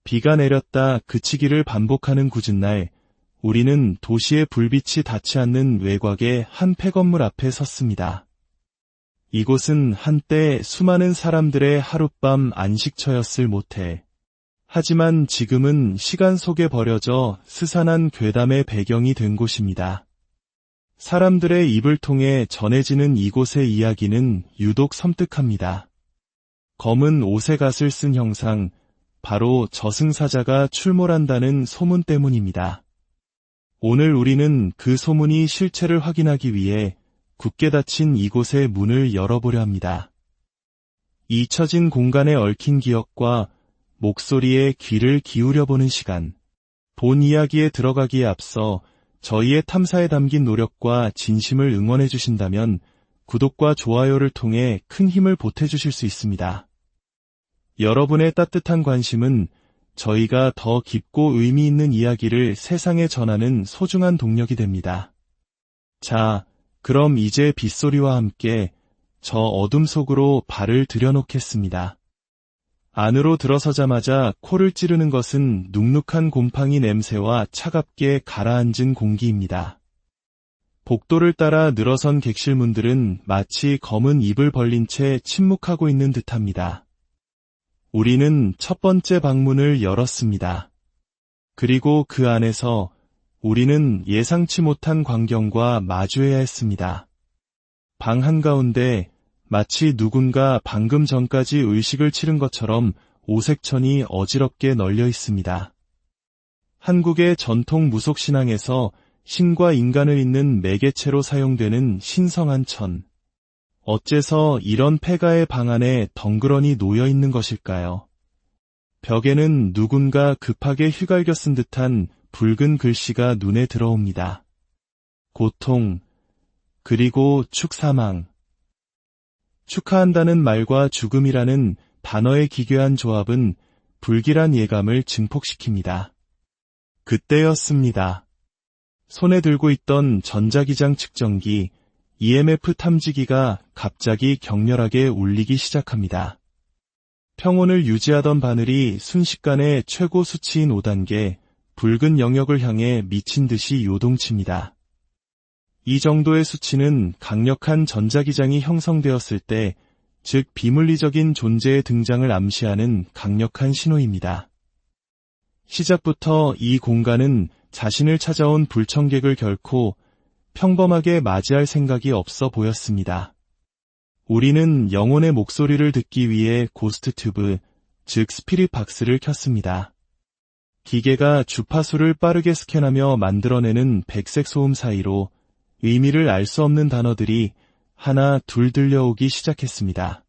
비가 내렸다 그치기를 반복하는 궂은 날, 우리는 도시의 불빛이 닿지 않는 외곽의 한 폐건물 앞에 섰습니다. 이곳은 한때 수많은 사람들의 하룻밤 안식처였을 모텔. 하지만 지금은 시간 속에 버려져 스산한 괴담의 배경이 된 곳입니다. 사람들의 입을 통해 전해지는 이곳의 이야기는 유독 섬뜩합니다. 검은 오색갓을 쓴 형상, 바로 저승사자가 출몰한다는 소문 때문입니다. 오늘 우리는 그 소문이 실체를 확인하기 위해 굳게 닫힌 이곳의 문을 열어보려 합니다. 잊혀진 공간에 얽힌 기억과 목소리에 귀를 기울여보는 시간. 본 이야기에 들어가기에 앞서 저희의 탐사에 담긴 노력과 진심을 응원해 주신다면 구독과 좋아요를 통해 큰 힘을 보태주실 수 있습니다. 여러분의 따뜻한 관심은 저희가 더 깊고 의미 있는 이야기를 세상에 전하는 소중한 동력이 됩니다. 자, 그럼 이제 빗소리와 함께 저 어둠 속으로 발을 들여놓겠습니다. 안으로 들어서자마자 코를 찌르는 것은 눅눅한 곰팡이 냄새와 차갑게 가라앉은 공기입니다. 복도를 따라 늘어선 객실문들은 마치 검은 입을 벌린 채 침묵하고 있는 듯합니다. 우리는 첫 번째 방문을 열었습니다. 그리고 그 안에서 우리는 예상치 못한 광경과 마주해야 했습니다. 방 한가운데 마치 누군가 방금 전까지 의식을 치른 것처럼 오색천이 어지럽게 널려 있습니다. 한국의 전통 무속신앙에서 신과 인간을 잇는 매개체로 사용되는 신성한 천. 어째서 이런 폐가의 방 안에 덩그러니 놓여 있는 것일까요? 벽에는 누군가 급하게 휘갈겨 쓴 듯한 붉은 글씨가 눈에 들어옵니다. 고통, 그리고 축사망. 축하한다는 말과 죽음이라는 단어의 기괴한 조합은 불길한 예감을 증폭시킵니다. 그때였습니다. 손에 들고 있던 전자기장 측정기, EMF 탐지기가 갑자기 격렬하게 울리기 시작합니다. 평온을 유지하던 바늘이 순식간에 최고 수치인 5단계, 붉은 영역을 향해 미친 듯이 요동칩니다. 이 정도의 수치는 강력한 전자기장이 형성되었을 때, 즉 비물리적인 존재의 등장을 암시하는 강력한 신호입니다. 시작부터 이 공간은 자신을 찾아온 불청객을 결코 평범하게 맞이할 생각이 없어 보였습니다. 우리는 영혼의 목소리를 듣기 위해 고스트 튜브, 즉 스피릿 박스를 켰습니다. 기계가 주파수를 빠르게 스캔하며 만들어내는 백색 소음 사이로 의미를 알 수 없는 단어들이 하나 둘 들려오기 시작했습니다.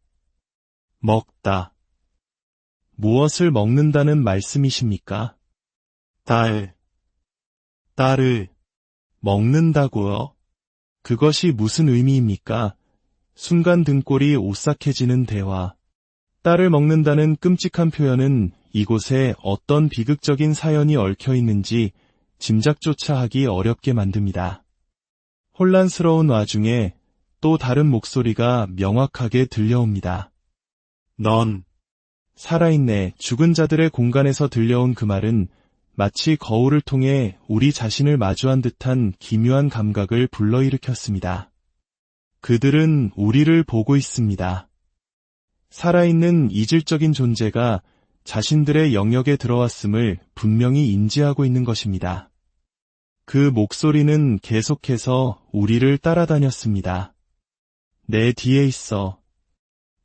먹다. 무엇을 먹는다는 말씀이십니까? 딸을 먹는다고요? 그것이 무슨 의미입니까? 순간 등골이 오싹해지는 대화. 딸을 먹는다는 끔찍한 표현은 이곳에 어떤 비극적인 사연이 얽혀 있는지 짐작조차 하기 어렵게 만듭니다. 혼란스러운 와중에 또 다른 목소리가 명확하게 들려옵니다. 넌 살아있네. 죽은 자들의 공간에서 들려온 그 말은 마치 거울을 통해 우리 자신을 마주한 듯한 기묘한 감각을 불러일으켰습니다. 그들은 우리를 보고 있습니다. 살아있는 이질적인 존재가 자신들의 영역에 들어왔음을 분명히 인지하고 있는 것입니다. 그 목소리는 계속해서 우리를 따라다녔습니다. 내 뒤에 있어.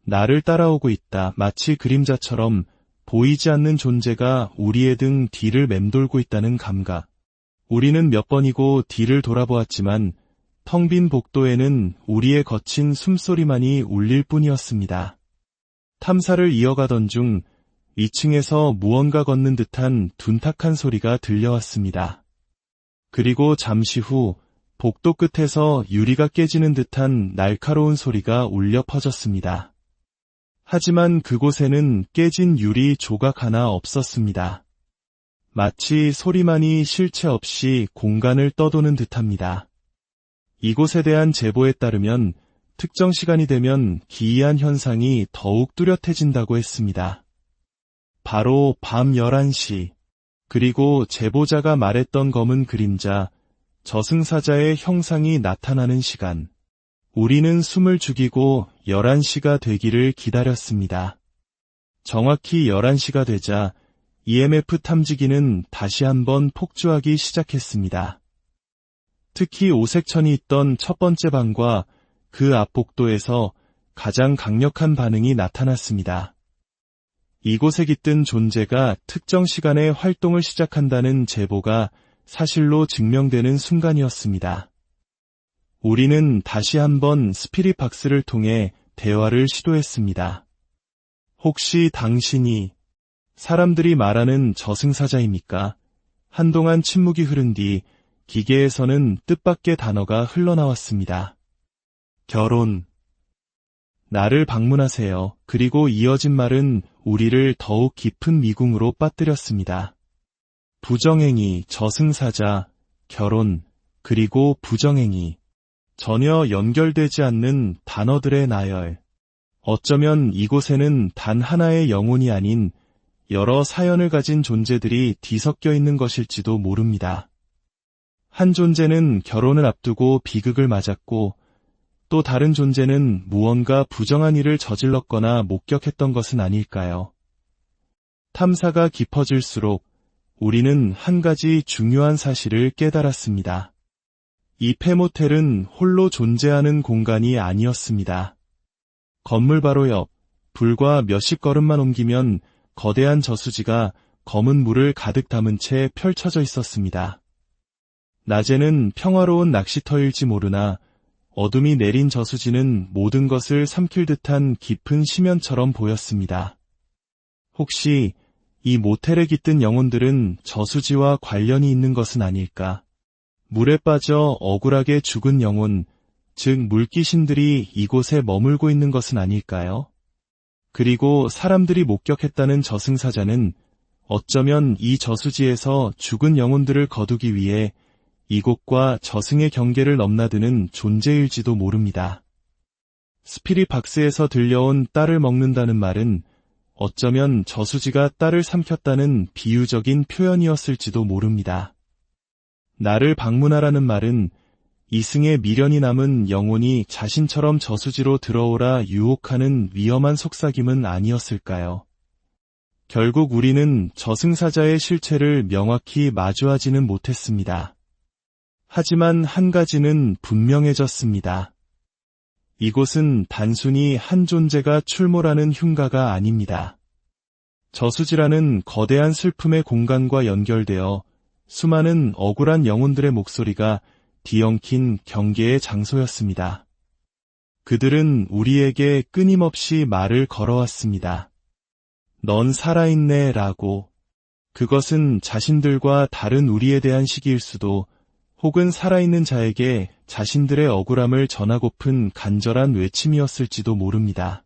나를 따라오고 있다. 마치 그림자처럼 보이지 않는 존재가 우리의 등 뒤를 맴돌고 있다는 감각. 우리는 몇 번이고 뒤를 돌아보았지만 텅 빈 복도에는 우리의 거친 숨소리만이 울릴 뿐이었습니다. 탐사를 이어가던 중 2층에서 무언가 걷는 듯한 둔탁한 소리가 들려왔습니다. 그리고 잠시 후 복도 끝에서 유리가 깨지는 듯한 날카로운 소리가 울려 퍼졌습니다. 하지만 그곳에는 깨진 유리 조각 하나 없었습니다. 마치 소리만이 실체 없이 공간을 떠도는 듯합니다. 이곳에 대한 제보에 따르면 특정 시간이 되면 기이한 현상이 더욱 뚜렷해진다고 했습니다. 바로 밤 11시. 그리고 제보자가 말했던 검은 그림자, 저승사자의 형상이 나타나는 시간. 우리는 숨을 죽이고 11시가 되기를 기다렸습니다. 정확히 11시가 되자 EMF 탐지기는 다시 한번 폭주하기 시작했습니다. 특히 오색천이 있던 첫 번째 방과 그 앞 복도에서 가장 강력한 반응이 나타났습니다. 이곳에 깃든 존재가 특정 시간에 활동을 시작한다는 제보가 사실로 증명되는 순간이었습니다. 우리는 다시 한번 스피릿 박스를 통해 대화를 시도했습니다. 혹시 당신이 사람들이 말하는 저승사자입니까? 한동안 침묵이 흐른 뒤 기계에서는 뜻밖의 단어가 흘러나왔습니다. 결혼. 나를 방문하세요. 그리고 이어진 말은 우리를 더욱 깊은 미궁으로 빠뜨렸습니다. 부정행위, 저승사자, 결혼, 그리고 부정행위. 전혀 연결되지 않는 단어들의 나열. 어쩌면 이곳에는 단 하나의 영혼이 아닌 여러 사연을 가진 존재들이 뒤섞여 있는 것일지도 모릅니다. 한 존재는 결혼을 앞두고 비극을 맞았고 또 다른 존재는 무언가 부정한 일을 저질렀거나 목격했던 것은 아닐까요? 탐사가 깊어질수록 우리는 한 가지 중요한 사실을 깨달았습니다. 이 폐모텔은 홀로 존재하는 공간이 아니었습니다. 건물 바로 옆, 불과 몇십 걸음만 옮기면 거대한 저수지가 검은 물을 가득 담은 채 펼쳐져 있었습니다. 낮에는 평화로운 낚시터일지 모르나 어둠이 내린 저수지는 모든 것을 삼킬 듯한 깊은 심연처럼 보였습니다. 혹시 이 모텔에 깃든 영혼들은 저수지와 관련이 있는 것은 아닐까? 물에 빠져 억울하게 죽은 영혼, 즉 물귀신들이 이곳에 머물고 있는 것은 아닐까요? 그리고 사람들이 목격했다는 저승사자는 어쩌면 이 저수지에서 죽은 영혼들을 거두기 위해 이곳과 저승의 경계를 넘나드는 존재일지도 모릅니다. 스피릿 박스에서 들려온 딸을 먹는다는 말은 어쩌면 저수지가 딸을 삼켰다는 비유적인 표현이었을지도 모릅니다. 나를 방문하라는 말은 이승의 미련이 남은 영혼이 자신처럼 저수지로 들어오라 유혹하는 위험한 속삭임은 아니었을까요? 결국 우리는 저승사자의 실체를 명확히 마주하지는 못했습니다. 하지만 한 가지는 분명해졌습니다. 이곳은 단순히 한 존재가 출몰하는 흉가가 아닙니다. 저수지라는 거대한 슬픔의 공간과 연결되어 수많은 억울한 영혼들의 목소리가 뒤엉킨 경계의 장소였습니다. 그들은 우리에게 끊임없이 말을 걸어왔습니다. 넌 살아있네 라고. 그것은 자신들과 다른 우리에 대한 시기일 수도 혹은 살아있는 자에게 자신들의 억울함을 전하고픈 간절한 외침이었을지도 모릅니다.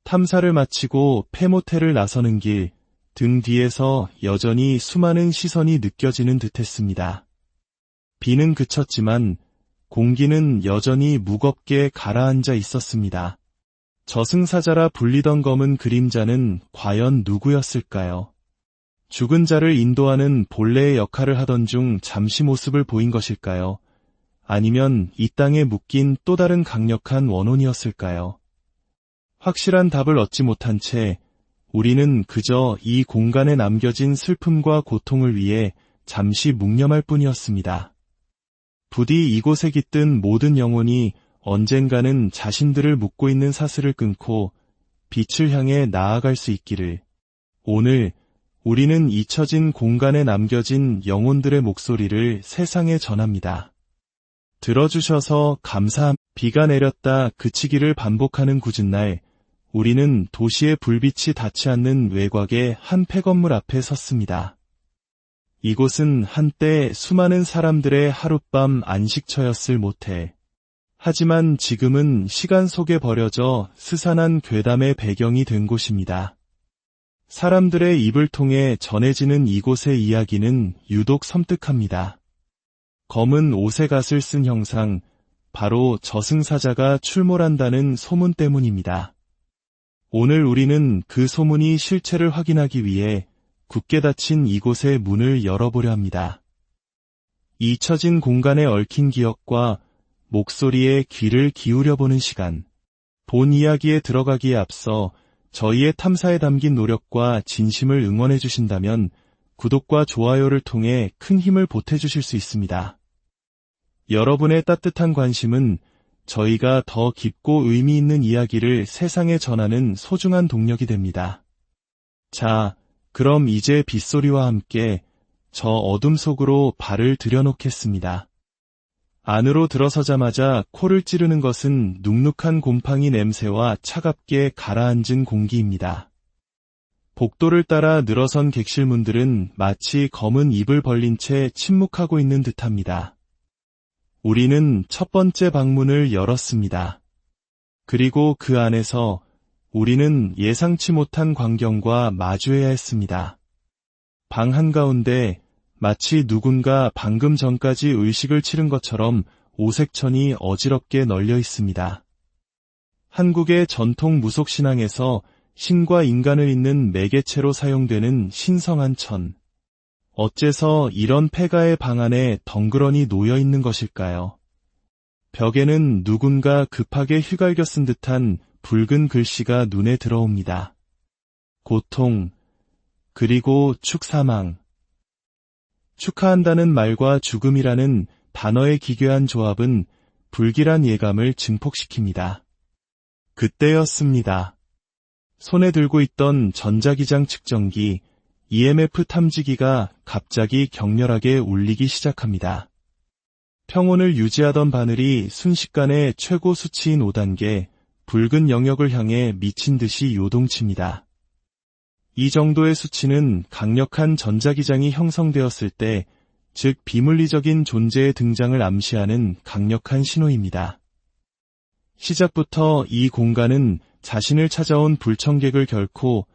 탐사를 마치고 폐모텔을 나서는 길, 등 뒤에서 여전히 수많은 시선이 느껴지는 듯했습니다. 비는 그쳤지만 공기는 여전히 무겁게 가라앉아 있었습니다. 저승사자라 불리던 검은 그림자는 과연 누구였을까요? 죽은 자를 인도하는 본래의 역할을 하던 중 잠시 모습을 보인 것일까요? 아니면 이 땅에 묶인 또 다른 강력한 원혼이었을까요? 확실한 답을 얻지 못한 채 우리는 그저 이 공간에 남겨진 슬픔과 고통을 위해 잠시 묵념할 뿐이었습니다. 부디 이곳에 깃든 모든 영혼이 언젠가는 자신들을 묶고 있는 사슬을 끊고 빛을 향해 나아갈 수 있기를. 오늘 우리는 잊혀진 공간에 남겨진 영혼들의 목소리를 세상에 전합니다. 들어주셔서 감사합니다. 비가 내렸다 그치기를 반복하는 굳은 날, 우리는 도시의 불빛이 닿지 않는 외곽의 한 폐건물 앞에 섰습니다. 이곳은 한때 수많은 사람들의 하룻밤 안식처였을 모텔. 하지만 지금은 시간 속에 버려져 스산한 괴담의 배경이 된 곳입니다. 사람들의 입을 통해 전해지는 이곳의 이야기는 유독 섬뜩합니다. 검은 오색앗을 쓴 형상, 바로 저승사자가 출몰한다는 소문 때문입니다. 오늘 우리는 그 소문이 실체를 확인하기 위해 굳게 닫힌 이곳의 문을 열어보려 합니다. 잊혀진 공간에 얽힌 기억과 목소리에 귀를 기울여보는 시간. 본 이야기에 들어가기에 앞서 저희의 탐사에 담긴 노력과 진심을 응원해 주신다면 구독과 좋아요를 통해 큰 힘을 보태주실 수 있습니다. 여러분의 따뜻한 관심은 저희가 더 깊고 의미 있는 이야기를 세상에 전하는 소중한 동력이 됩니다. 자, 그럼 이제 빗소리와 함께 저 어둠 속으로 발을 들여놓겠습니다. 안으로 들어서자마자 코를 찌르는 것은 눅눅한 곰팡이 냄새와 차갑게 가라앉은 공기입니다. 복도를 따라 늘어선 객실문들은 마치 검은 입을 벌린 채 침묵하고 있는 듯합니다. 우리는 첫 번째 방문을 열었습니다. 그리고 그 안에서 우리는 예상치 못한 광경과 마주해야 했습니다. 방 한가운데 마치 누군가 방금 전까지 의식을 치른 것처럼 오색천이 어지럽게 널려 있습니다. 한국의 전통 무속신앙에서 신과 인간을 잇는 매개체로 사용되는 신성한 천. 어째서 이런 폐가의 방 안에 덩그러니 놓여 있는 것일까요? 벽에는 누군가 급하게 휘갈겨 쓴 듯한 붉은 글씨가 눈에 들어옵니다. 고통, 그리고 축사망. 축하한다는 말과 죽음이라는 단어의 기괴한 조합은 불길한 예감을 증폭시킵니다. 그때였습니다. 손에 들고 있던 전자기장 측정기 EMF 탐지기가 갑자기 격렬하게 울리기 시작합니다. 평온을 유지하던 바늘이 순식간에 최고 수치인 5단계 붉은 영역을 향해 미친 듯이 요동칩니다. 이 정도의 수치는 강력한 전자기장이 형성되었을 때, 즉 비물리적인 존재의 등장을 암시하는 강력한 신호입니다. 시작부터 이 공간은 자신을 찾아온 불청객을 결코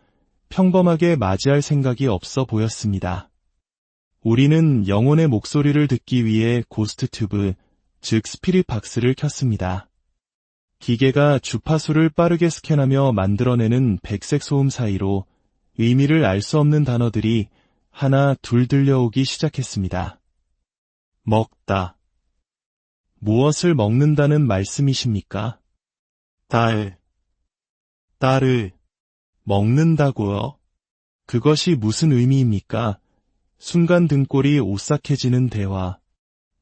평범하게 맞이할 생각이 없어 보였습니다. 우리는 영혼의 목소리를 듣기 위해 고스트 튜브, 즉 스피릿 박스를 켰습니다. 기계가 주파수를 빠르게 스캔하며 만들어내는 백색 소음 사이로 의미를 알 수 없는 단어들이 하나 둘 들려오기 시작했습니다. 먹다. 무엇을 먹는다는 말씀이십니까? 딸을 먹는다고요? 그것이 무슨 의미입니까? 순간 등골이 오싹해지는 대화.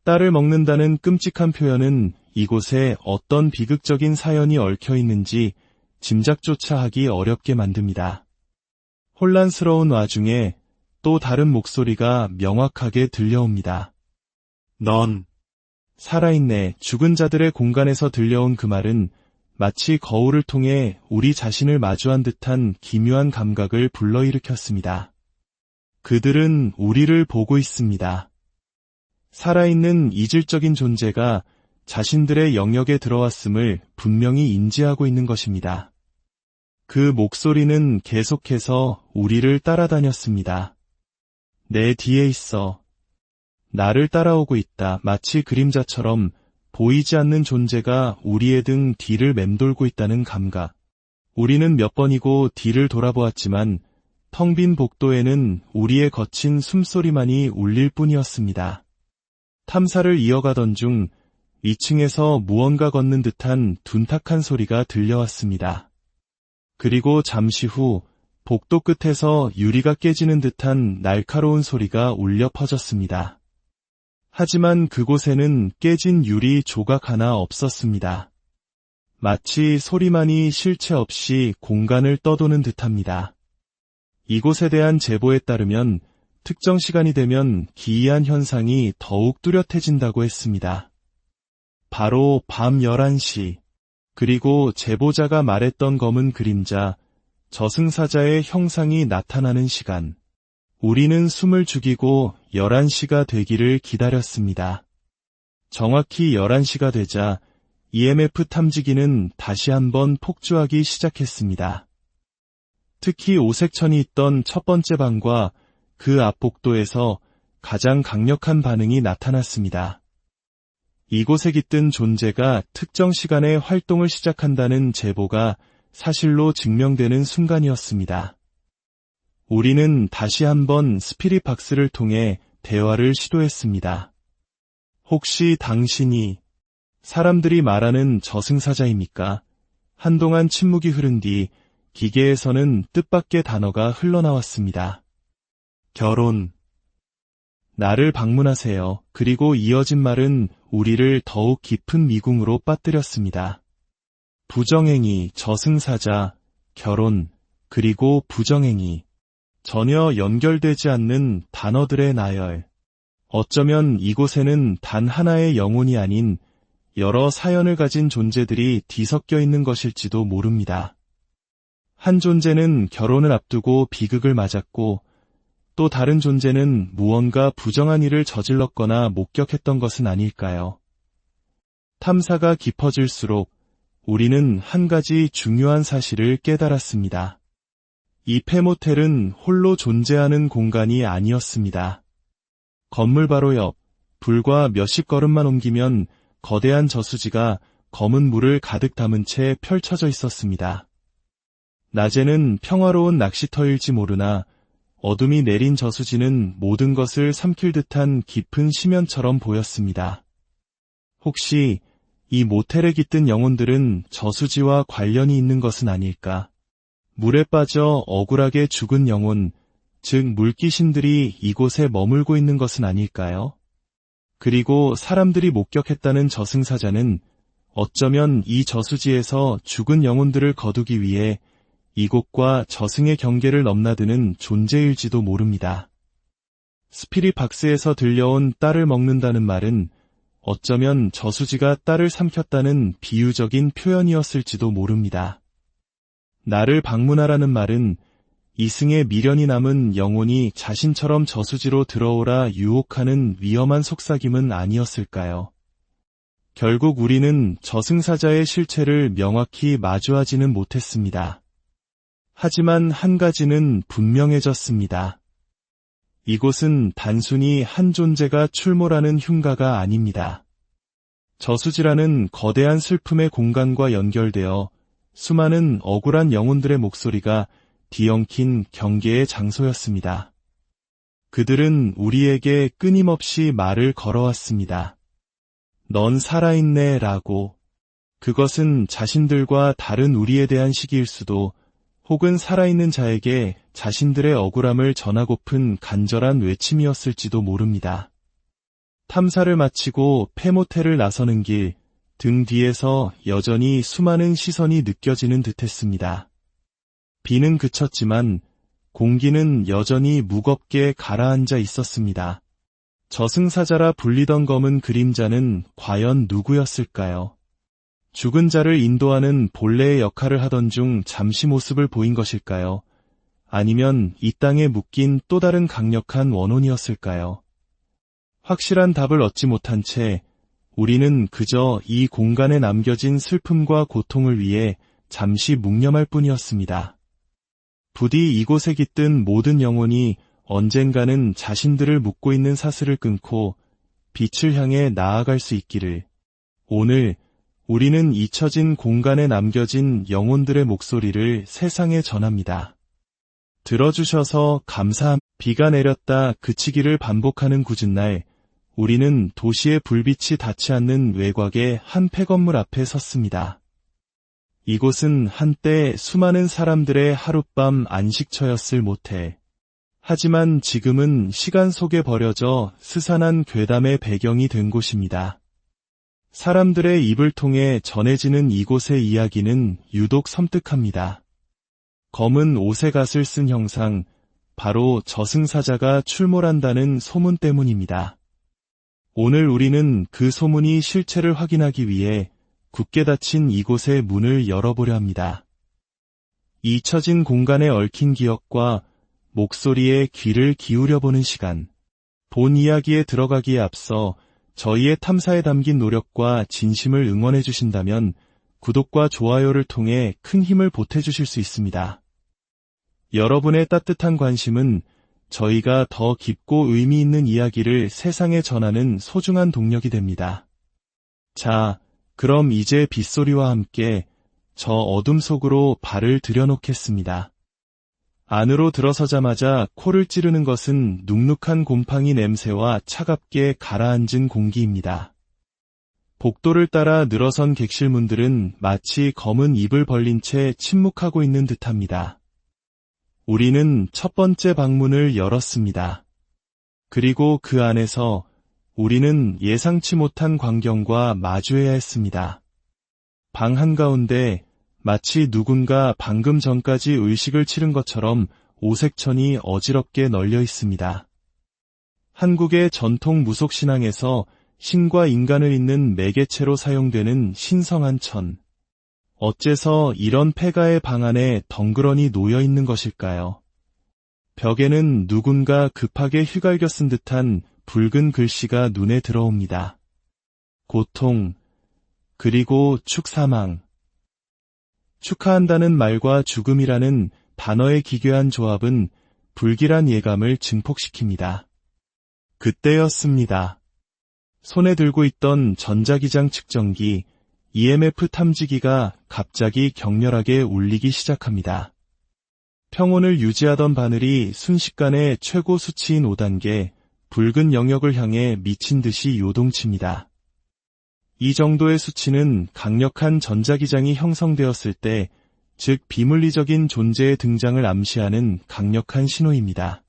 딸을 먹는다는 끔찍한 표현은 이곳에 어떤 비극적인 사연이 얽혀 있는지 짐작조차 하기 어렵게 만듭니다. 혼란스러운 와중에 또 다른 목소리가 명확하게 들려옵니다. 넌 살아있네. 죽은 자들의 공간에서 들려온 그 말은 마치 거울을 통해 우리 자신을 마주한 듯한 기묘한 감각을 불러일으켰습니다. 그들은 우리를 보고 있습니다. 살아있는 이질적인 존재가 자신들의 영역에 들어왔음을 분명히 인지하고 있는 것입니다. 그 목소리는 계속해서 우리를 따라다녔습니다. 내 뒤에 있어. 나를 따라오고 있다. 마치 그림자처럼 보이지 않는 존재가 우리의 등 뒤를 맴돌고 있다는 감각. 우리는 몇 번이고 뒤를 돌아보았지만 텅 빈 복도에는 우리의 거친 숨소리만이 울릴 뿐이었습니다. 탐사를 이어가던 중 위층에서 무언가 걷는 듯한 둔탁한 소리가 들려왔습니다. 그리고 잠시 후 복도 끝에서 유리가 깨지는 듯한 날카로운 소리가 울려 퍼졌습니다. 하지만 그곳에는 깨진 유리 조각 하나 없었습니다. 마치 소리만이 실체 없이 공간을 떠도는 듯합니다. 이곳에 대한 제보에 따르면 특정 시간이 되면 기이한 현상이 더욱 뚜렷해진다고 했습니다. 바로 밤 11시, 그리고 제보자가 말했던 검은 그림자, 저승사자의 형상이 나타나는 시간. 우리는 숨을 죽이고 11시가 되기를 기다렸습니다. 정확히 11시가 되자 EMF 탐지기는 다시 한번 폭주하기 시작했습니다. 특히 오색천이 있던 첫 번째 방과 그 앞 복도에서 가장 강력한 반응이 나타났습니다. 이곳에 깃든 존재가 특정 시간에 활동을 시작한다는 제보가 사실로 증명되는 순간이었습니다. 우리는 다시 한번 스피릿 박스를 통해 대화를 시도했습니다. 혹시 당신이 사람들이 말하는 저승사자입니까? 한동안 침묵이 흐른 뒤 기계에서는 뜻밖의 단어가 흘러나왔습니다. 결혼. 나를 방문하세요. 그리고 이어진 말은 우리를 더욱 깊은 미궁으로 빠뜨렸습니다. 부정행위, 저승사자, 결혼, 그리고 부정행위. 전혀 연결되지 않는 단어들의 나열. 어쩌면 이곳에는 단 하나의 영혼이 아닌 여러 사연을 가진 존재들이 뒤섞여 있는 것일지도 모릅니다. 한 존재는 결혼을 앞두고 비극을 맞았고 또 다른 존재는 무언가 부정한 일을 저질렀거나 목격했던 것은 아닐까요? 탐사가 깊어질수록 우리는 한 가지 중요한 사실을 깨달았습니다. 이 폐모텔은 홀로 존재하는 공간이 아니었습니다. 건물 바로 옆, 불과 몇십 걸음만 옮기면 거대한 저수지가 검은 물을 가득 담은 채 펼쳐져 있었습니다. 낮에는 평화로운 낚시터일지 모르나 어둠이 내린 저수지는 모든 것을 삼킬 듯한 깊은 심연처럼 보였습니다. 혹시 이 모텔에 깃든 영혼들은 저수지와 관련이 있는 것은 아닐까? 물에 빠져 억울하게 죽은 영혼, 즉 물귀신들이 이곳에 머물고 있는 것은 아닐까요? 그리고 사람들이 목격했다는 저승사자는 어쩌면 이 저수지에서 죽은 영혼들을 거두기 위해 이곳과 저승의 경계를 넘나드는 존재일지도 모릅니다. 스피릿 박스에서 들려온 딸을 먹는다는 말은 어쩌면 저수지가 딸을 삼켰다는 비유적인 표현이었을지도 모릅니다. 나를 방문하라는 말은 이승에 미련이 남은 영혼이 자신처럼 저수지로 들어오라 유혹하는 위험한 속삭임은 아니었을까요? 결국 우리는 저승사자의 실체를 명확히 마주하지는 못했습니다. 하지만 한 가지는 분명해졌습니다. 이곳은 단순히 한 존재가 출몰하는 흉가가 아닙니다. 저수지라는 거대한 슬픔의 공간과 연결되어 수많은 억울한 영혼들의 목소리가 뒤엉킨 경계의 장소였습니다. 그들은 우리에게 끊임없이 말을 걸어왔습니다. 넌 살아있네 라고. 그것은 자신들과 다른 우리에 대한 시기일 수도 혹은 살아있는 자에게 자신들의 억울함을 전하고픈 간절한 외침이었을지도 모릅니다. 탐사를 마치고 폐모텔을 나서는 길, 등 뒤에서 여전히 수많은 시선이 느껴지는 듯했습니다. 비는 그쳤지만 공기는 여전히 무겁게 가라앉아 있었습니다. 저승사자라 불리던 검은 그림자는 과연 누구였을까요? 죽은 자를 인도하는 본래의 역할을 하던 중 잠시 모습을 보인 것일까요? 아니면 이 땅에 묶인 또 다른 강력한 원혼이었을까요? 확실한 답을 얻지 못한 채 우리는 그저 이 공간에 남겨진 슬픔과 고통을 위해 잠시 묵념할 뿐이었습니다. 부디 이곳에 깃든 모든 영혼이 언젠가는 자신들을 묶고 있는 사슬을 끊고 빛을 향해 나아갈 수 있기를. 오늘 우리는 잊혀진 공간에 남겨진 영혼들의 목소리를 세상에 전합니다. 들어주셔서 감사합니다. 비가 내렸다 그치기를 반복하는 굳은 날, 우리는 도시의 불빛이 닿지 않는 외곽의 한 폐건물 앞에 섰습니다. 이곳은 한때 수많은 사람들의 하룻밤 안식처였을 모텔. 하지만 지금은 시간 속에 버려져 스산한 괴담의 배경이 된 곳입니다. 사람들의 입을 통해 전해지는 이곳의 이야기는 유독 섬뜩합니다. 검은 오색갓을 쓴 형상, 바로 저승사자가 출몰한다는 소문 때문입니다. 오늘 우리는 그 소문이 실체를 확인하기 위해 굳게 닫힌 이곳의 문을 열어보려 합니다. 잊혀진 공간에 얽힌 기억과 목소리에 귀를 기울여보는 시간. 본 이야기에 들어가기에 앞서 저희의 탐사에 담긴 노력과 진심을 응원해 주신다면 구독과 좋아요를 통해 큰 힘을 보태주실 수 있습니다. 여러분의 따뜻한 관심은 저희가 더 깊고 의미 있는 이야기를 세상에 전하는 소중한 동력이 됩니다. 자, 그럼 이제 빗소리와 함께 저 어둠 속으로 발을 들여놓겠습니다. 안으로 들어서자마자 코를 찌르는 것은 눅눅한 곰팡이 냄새와 차갑게 가라앉은 공기입니다. 복도를 따라 늘어선 객실문들은 마치 검은 입을 벌린 채 침묵하고 있는 듯합니다. 우리는 첫 번째 방문을 열었습니다. 그리고 그 안에서 우리는 예상치 못한 광경과 마주해야 했습니다. 방 한가운데 마치 누군가 방금 전까지 의식을 치른 것처럼 오색천이 어지럽게 널려 있습니다. 한국의 전통 무속신앙에서 신과 인간을 잇는 매개체로 사용되는 신성한 천. 어째서 이런 폐가의 방 안에 덩그러니 놓여 있는 것일까요? 벽에는 누군가 급하게 휘갈겨 쓴 듯한 붉은 글씨가 눈에 들어옵니다. 고통, 그리고 축사망. 축하한다는 말과 죽음이라는 단어의 기괴한 조합은 불길한 예감을 증폭시킵니다. 그때였습니다. 손에 들고 있던 전자기장 측정기 EMF 탐지기가 갑자기 격렬하게 울리기 시작합니다. 평온을 유지하던 바늘이 순식간에 최고 수치인 5단계 붉은 영역을 향해 미친 듯이 요동칩니다. 이 정도의 수치는 강력한 전자기장이 형성되었을 때, 즉 비물리적인 존재의 등장을 암시하는 강력한 신호입니다.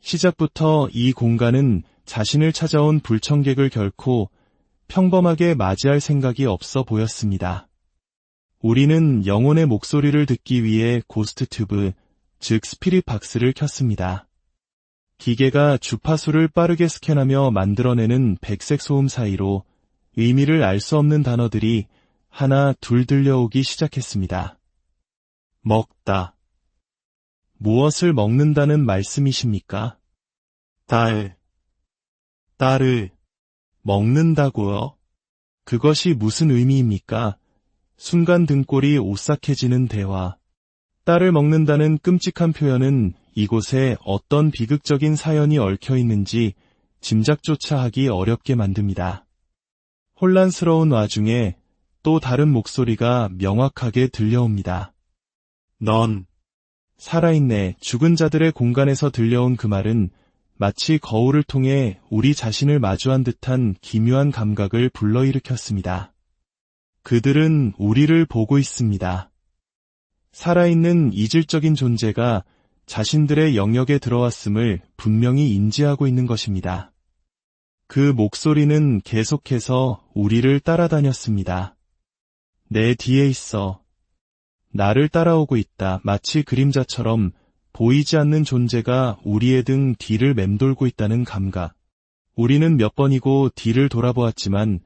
시작부터 이 공간은 자신을 찾아온 불청객을 결코 평범하게 맞이할 생각이 없어 보였습니다. 우리는 영혼의 목소리를 듣기 위해 고스트 튜브, 즉 스피릿 박스를 켰습니다. 기계가 주파수를 빠르게 스캔하며 만들어내는 백색 소음 사이로 의미를 알 수 없는 단어들이 하나 둘 들려오기 시작했습니다. 먹다. 무엇을 먹는다는 말씀이십니까? 딸을 먹는다고요? 그것이 무슨 의미입니까? 순간 등골이 오싹해지는 대화. 딸을 먹는다는 끔찍한 표현은 이곳에 어떤 비극적인 사연이 얽혀 있는지 짐작조차 하기 어렵게 만듭니다. 혼란스러운 와중에 또 다른 목소리가 명확하게 들려옵니다. 넌 살아있네. 죽은 자들의 공간에서 들려온 그 말은 마치 거울을 통해 우리 자신을 마주한 듯한 기묘한 감각을 불러일으켰습니다. 그들은 우리를 보고 있습니다. 살아있는 이질적인 존재가 자신들의 영역에 들어왔음을 분명히 인지하고 있는 것입니다. 그 목소리는 계속해서 우리를 따라다녔습니다. 내 뒤에 있어. 나를 따라오고 있다. 마치 그림자처럼 보이지 않는 존재가 우리의 등 뒤를 맴돌고 있다는 감각. 우리는 몇 번이고 뒤를 돌아보았지만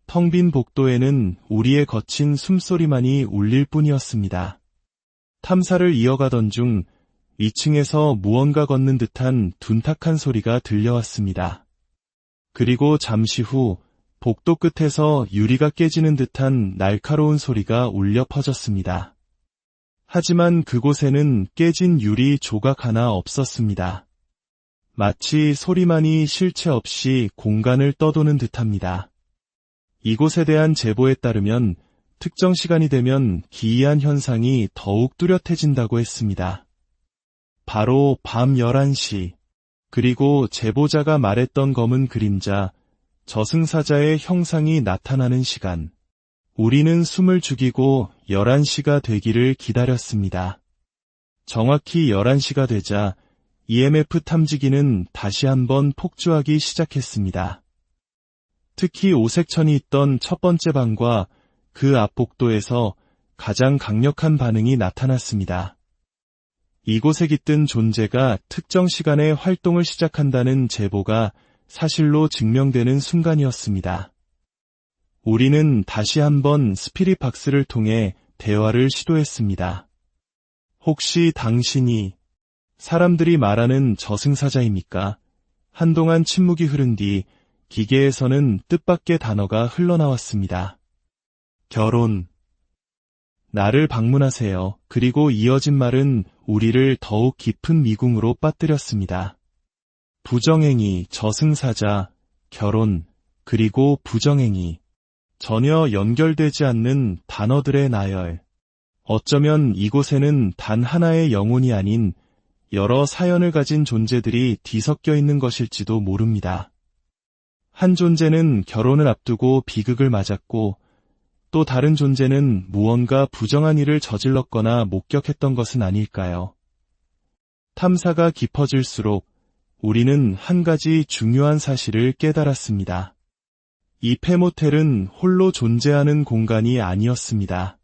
텅 빈 복도에는 우리의 거친 숨소리만이 울릴 뿐이었습니다. 탐사를 이어가던 중 2층에서 무언가 걷는 듯한 둔탁한 소리가 들려왔습니다. 그리고 잠시 후 복도 끝에서 유리가 깨지는 듯한 날카로운 소리가 울려 퍼졌습니다. 하지만 그곳에는 깨진 유리 조각 하나 없었습니다. 마치 소리만이 실체 없이 공간을 떠도는 듯합니다. 이곳에 대한 제보에 따르면 특정 시간이 되면 기이한 현상이 더욱 뚜렷해진다고 했습니다. 바로 밤 11시. 그리고 제보자가 말했던 검은 그림자, 저승사자의 형상이 나타나는 시간. 우리는 숨을 죽이고 11시가 되기를 기다렸습니다. 정확히 11시가 되자 EMF 탐지기는 다시 한번 폭주하기 시작했습니다. 특히 오색천이 있던 첫 번째 방과 그 앞 복도에서 가장 강력한 반응이 나타났습니다. 이곳에 깃든 존재가 특정 시간에 활동을 시작한다는 제보가 사실로 증명되는 순간이었습니다. 우리는 다시 한번 스피릿 박스를 통해 대화를 시도했습니다. 혹시 당신이 사람들이 말하는 저승사자입니까? 한동안 침묵이 흐른 뒤 기계에서는 뜻밖의 단어가 흘러나왔습니다. 결혼. 나를 방문하세요. 그리고 이어진 말은 우리를 더욱 깊은 미궁으로 빠뜨렸습니다. 부정행위, 저승사자, 결혼, 그리고 부정행위. 전혀 연결되지 않는 단어들의 나열. 어쩌면 이곳에는 단 하나의 영혼이 아닌 여러 사연을 가진 존재들이 뒤섞여 있는 것일지도 모릅니다. 한 존재는 결혼을 앞두고 비극을 맞았고, 또 다른 존재는 무언가 부정한 일을 저질렀거나 목격했던 것은 아닐까요? 탐사가 깊어질수록 우리는 한 가지 중요한 사실을 깨달았습니다. 이 폐모텔은 홀로 존재하는 공간이 아니었습니다.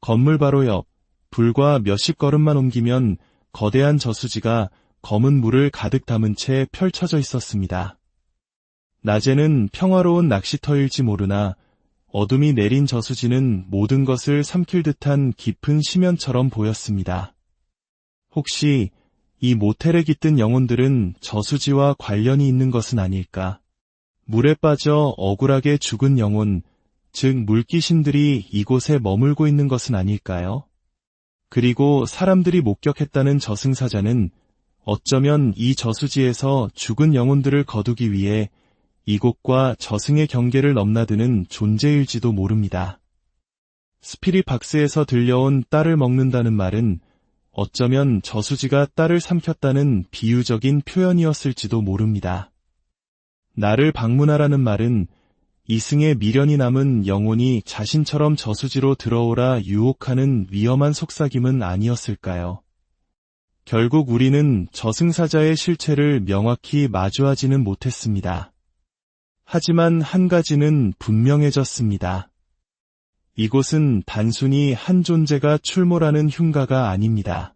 건물 바로 옆, 불과 몇십 걸음만 옮기면 거대한 저수지가 검은 물을 가득 담은 채 펼쳐져 있었습니다. 낮에는 평화로운 낚시터일지 모르나 어둠이 내린 저수지는 모든 것을 삼킬 듯한 깊은 심연처럼 보였습니다. 혹시 이 모텔에 깃든 영혼들은 저수지와 관련이 있는 것은 아닐까? 물에 빠져 억울하게 죽은 영혼, 즉 물귀신들이 이곳에 머물고 있는 것은 아닐까요? 그리고 사람들이 목격했다는 저승사자는 어쩌면 이 저수지에서 죽은 영혼들을 거두기 위해 이곳과 저승의 경계를 넘나드는 존재일지도 모릅니다. 스피릿박스에서 들려온 딸을 먹는다는 말은 어쩌면 저수지가 딸을 삼켰다는 비유적인 표현이었을지도 모릅니다. 나를 방문하라는 말은 이승의 미련이 남은 영혼이 자신처럼 저수지로 들어오라 유혹하는 위험한 속삭임은 아니었을까요? 결국 우리는 저승사자의 실체를 명확히 마주하지는 못했습니다. 하지만 한 가지는 분명해졌습니다. 이곳은 단순히 한 존재가 출몰하는 흉가가 아닙니다.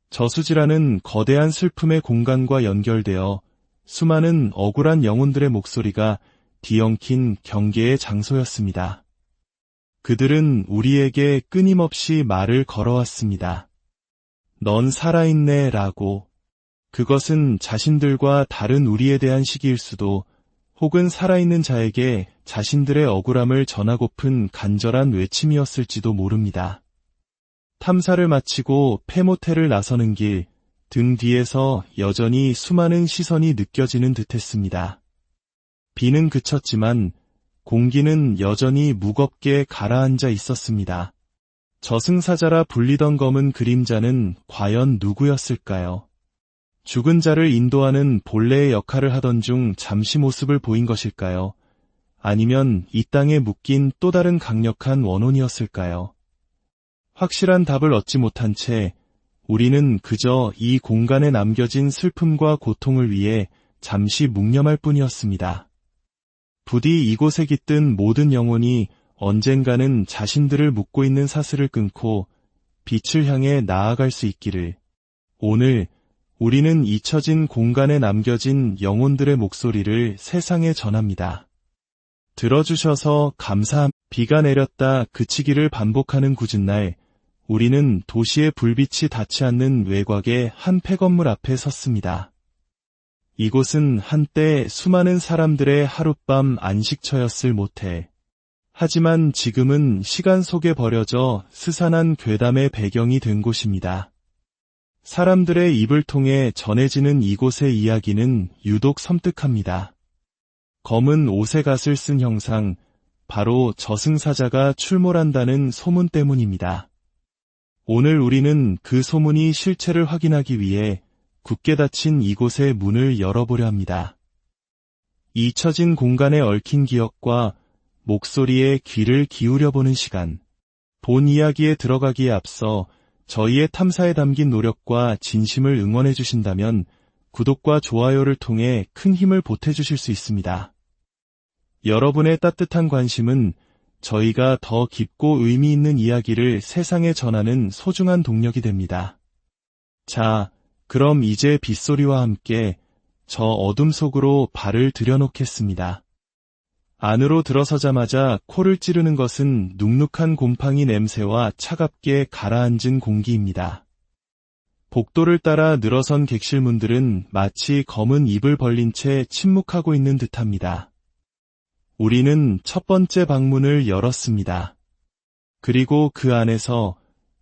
저수지라는 거대한 슬픔의 공간과 연결되어 수많은 억울한 영혼들의 목소리가 뒤엉킨 경계의 장소였습니다. 그들은 우리에게 끊임없이 말을 걸어왔습니다. 넌 살아있네 라고. 그것은 자신들과 다른 우리에 대한 시기일 수도, 혹은 살아있는 자에게 자신들의 억울함을 전하고픈 간절한 외침이었을지도 모릅니다. 탐사를 마치고 폐모텔을 나서는 길, 등 뒤에서 여전히 수많은 시선이 느껴지는 듯했습니다. 비는 그쳤지만 공기는 여전히 무겁게 가라앉아 있었습니다. 저승사자라 불리던 검은 그림자는 과연 누구였을까요? 죽은 자를 인도하는 본래의 역할을 하던 중 잠시 모습을 보인 것일까요? 아니면 이 땅에 묶인 또 다른 강력한 원혼이었을까요? 확실한 답을 얻지 못한 채 우리는 그저 이 공간에 남겨진 슬픔과 고통을 위해 잠시 묵념할 뿐이었습니다. 부디 이곳에 깃든 모든 영혼이 언젠가는 자신들을 묶고 있는 사슬을 끊고 빛을 향해 나아갈 수 있기를. 오늘 우리는 잊혀진 공간에 남겨진 영혼들의 목소리를 세상에 전합니다. 들어주셔서 감사합니다. 비가 내렸다 그치기를 반복하는 굳은 날, 우리는 도시의 불빛이 닿지 않는 외곽의 한 폐건물 앞에 섰습니다. 이곳은 한때 수많은 사람들의 하룻밤 안식처였을 모텔. 하지만 지금은 시간 속에 버려져 스산한 괴담의 배경이 된 곳입니다. 사람들의 입을 통해 전해지는 이곳의 이야기는 유독 섬뜩합니다. 검은 오색갓을 쓴 형상, 바로 저승사자가 출몰한다는 소문 때문입니다. 오늘 우리는 그 소문이 실체를 확인하기 위해 굳게 닫힌 이곳의 문을 열어보려 합니다. 잊혀진 공간에 얽힌 기억과 목소리에 귀를 기울여보는 시간. 본 이야기에 들어가기에 앞서 저희의 탐사에 담긴 노력과 진심을 응원해 주신다면 구독과 좋아요를 통해 큰 힘을 보태주실 수 있습니다. 여러분의 따뜻한 관심은 저희가 더 깊고 의미 있는 이야기를 세상에 전하는 소중한 동력이 됩니다. 자, 그럼 이제 빗소리와 함께 저 어둠 속으로 발을 들여놓겠습니다. 안으로 들어서자마자 코를 찌르는 것은 눅눅한 곰팡이 냄새와 차갑게 가라앉은 공기입니다. 복도를 따라 늘어선 객실문들은 마치 검은 입을 벌린 채 침묵하고 있는 듯합니다. 우리는 첫 번째 방문을 열었습니다. 그리고 그 안에서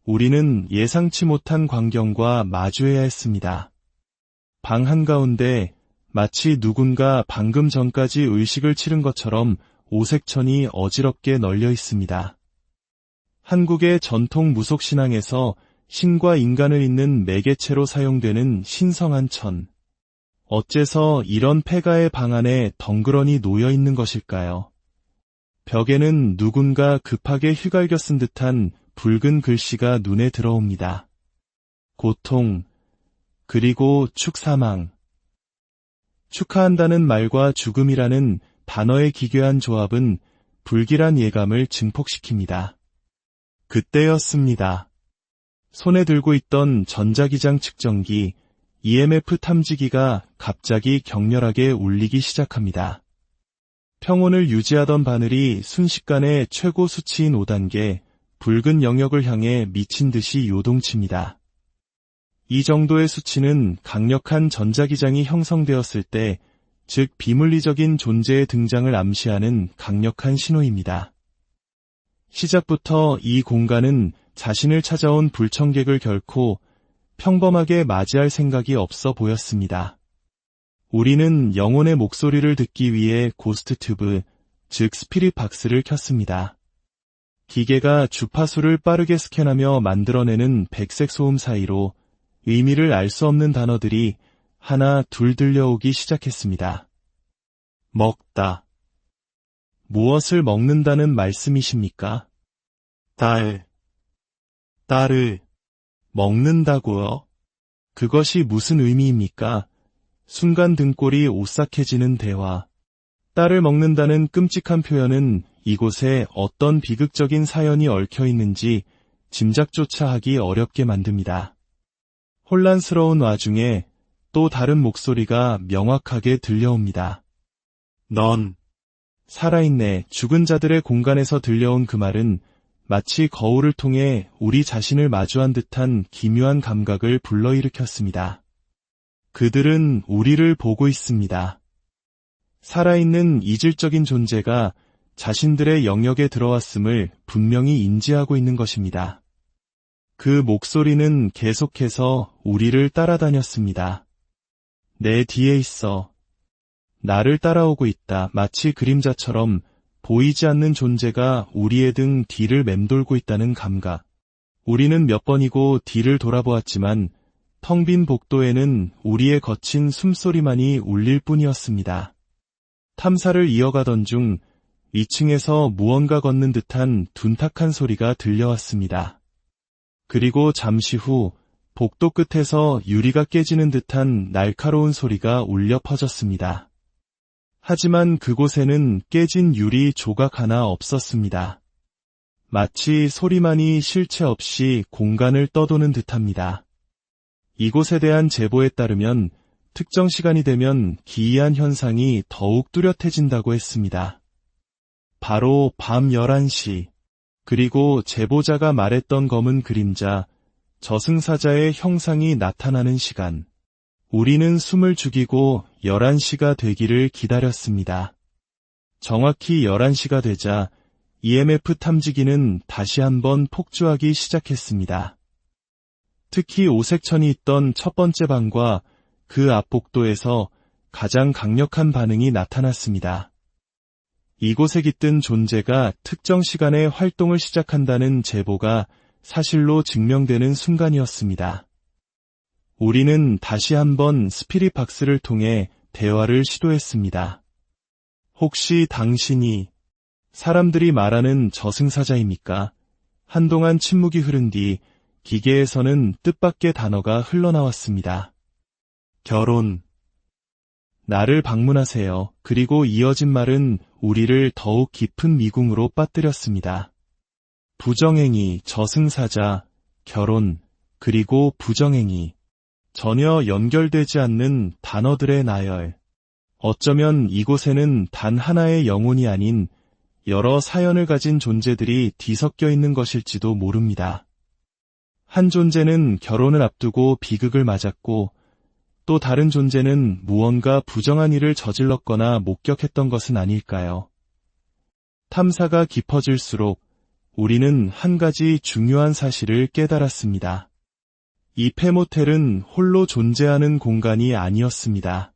우리는 예상치 못한 광경과 마주해야 했습니다. 방 한가운데 마치 누군가 방금 전까지 의식을 치른 것처럼 오색천이 어지럽게 널려 있습니다. 한국의 전통 무속신앙에서 신과 인간을 잇는 매개체로 사용되는 신성한 천. 어째서 이런 폐가의 방 안에 덩그러니 놓여 있는 것일까요? 벽에는 누군가 급하게 휘갈겨 쓴 듯한 붉은 글씨가 눈에 들어옵니다. 고통, 그리고 축사망. 축하한다는 말과 죽음이라는 단어의 기괴한 조합은 불길한 예감을 증폭시킵니다. 그때였습니다. 손에 들고 있던 전자기장 측정기 EMF 탐지기가 갑자기 격렬하게 울리기 시작합니다. 평온을 유지하던 바늘이 순식간에 최고 수치인 5단계 붉은 영역을 향해 미친 듯이 요동칩니다. 이 정도의 수치는 강력한 전자기장이 형성되었을 때, 즉 비물리적인 존재의 등장을 암시하는 강력한 신호입니다. 시작부터 이 공간은 자신을 찾아온 불청객을 결코 평범하게 맞이할 생각이 없어 보였습니다. 우리는 영혼의 목소리를 듣기 위해 고스트 튜브, 즉 스피릿 박스를 켰습니다. 기계가 주파수를 빠르게 스캔하며 만들어내는 백색 소음 사이로 의미를 알 수 없는 단어들이 하나 둘 들려오기 시작했습니다. 먹다. 무엇을 먹는다는 말씀이십니까? 딸을 먹는다고요? 그것이 무슨 의미입니까? 순간 등골이 오싹해지는 대화. 딸을 먹는다는 끔찍한 표현은 이곳에 어떤 비극적인 사연이 얽혀 있는지 짐작조차 하기 어렵게 만듭니다. 혼란스러운 와중에 또 다른 목소리가 명확하게 들려옵니다. 넌 살아있네. 죽은 자들의 공간에서 들려온 그 말은 마치 거울을 통해 우리 자신을 마주한 듯한 기묘한 감각을 불러일으켰습니다. 그들은 우리를 보고 있습니다. 살아있는 이질적인 존재가 자신들의 영역에 들어왔음을 분명히 인지하고 있는 것입니다. 그 목소리는 계속해서 우리를 따라다녔습니다. 내 뒤에 있어. 나를 따라오고 있다. 마치 그림자처럼 보이지 않는 존재가 우리의 등 뒤를 맴돌고 있다는 감각. 우리는 몇 번이고 뒤를 돌아보았지만 텅 빈 복도에는 우리의 거친 숨소리만이 울릴 뿐이었습니다. 탐사를 이어가던 중 위층에서 무언가 걷는 듯한 둔탁한 소리가 들려왔습니다. 그리고 잠시 후 복도 끝에서 유리가 깨지는 듯한 날카로운 소리가 울려 퍼졌습니다. 하지만 그곳에는 깨진 유리 조각 하나 없었습니다. 마치 소리만이 실체 없이 공간을 떠도는 듯합니다. 이곳에 대한 제보에 따르면 특정 시간이 되면 기이한 현상이 더욱 뚜렷해진다고 했습니다. 바로 밤 11시, 그리고 제보자가 말했던 검은 그림자, 저승사자의 형상이 나타나는 시간. 우리는 숨을 죽이고 11시가 되기를 기다렸습니다. 정확히 11시가 되자 EMF 탐지기는 다시 한번 폭주하기 시작했습니다. 특히 오색천이 있던 첫 번째 방과 그 앞 복도에서 가장 강력한 반응이 나타났습니다. 이곳에 깃든 존재가 특정 시간에 활동을 시작한다는 제보가 사실로 증명되는 순간이었습니다. 우리는 다시 한번 스피릿 박스를 통해 대화를 시도했습니다. 혹시 당신이 사람들이 말하는 저승사자입니까? 한동안 침묵이 흐른 뒤 기계에서는 뜻밖의 단어가 흘러나왔습니다. 결혼. 나를 방문하세요. 그리고 이어진 말은 우리를 더욱 깊은 미궁으로 빠뜨렸습니다. 부정행위, 저승사자, 결혼, 그리고 부정행위. 전혀 연결되지 않는 단어들의 나열. 어쩌면 이곳에는 단 하나의 영혼이 아닌 여러 사연을 가진 존재들이 뒤섞여 있는 것일지도 모릅니다. 한 존재는 결혼을 앞두고 비극을 맞았고 또 다른 존재는 무언가 부정한 일을 저질렀거나 목격했던 것은 아닐까요? 탐사가 깊어질수록 우리는 한 가지 중요한 사실을 깨달았습니다. 이 폐모텔은 홀로 존재하는 공간이 아니었습니다.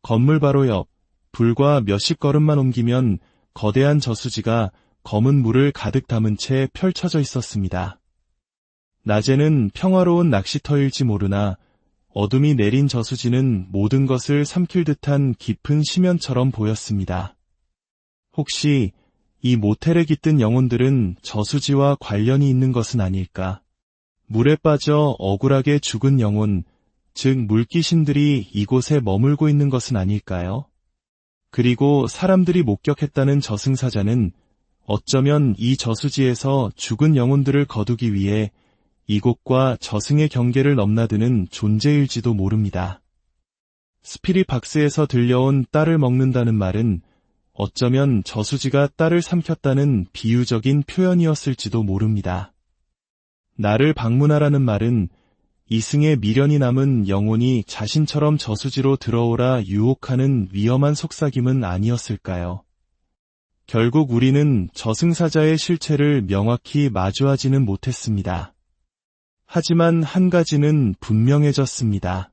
건물 바로 옆, 불과 몇십 걸음만 옮기면 거대한 저수지가 검은 물을 가득 담은 채 펼쳐져 있었습니다. 낮에는 평화로운 낚시터일지 모르나 어둠이 내린 저수지는 모든 것을 삼킬 듯한 깊은 심연처럼 보였습니다. 혹시 이 모텔에 깃든 영혼들은 저수지와 관련이 있는 것은 아닐까? 물에 빠져 억울하게 죽은 영혼, 즉 물귀신들이 이곳에 머물고 있는 것은 아닐까요? 그리고 사람들이 목격했다는 저승사자는 어쩌면 이 저수지에서 죽은 영혼들을 거두기 위해 이곳과 저승의 경계를 넘나드는 존재일지도 모릅니다. 스피릿 박스에서 들려온 딸을 먹는다는 말은 어쩌면 저수지가 딸을 삼켰다는 비유적인 표현이었을지도 모릅니다. 나를 방문하라는 말은 이승의 미련이 남은 영혼이 자신처럼 저수지로 들어오라 유혹하는 위험한 속삭임은 아니었을까요? 결국 우리는 저승사자의 실체를 명확히 마주하지는 못했습니다. 하지만 한 가지는 분명해졌습니다.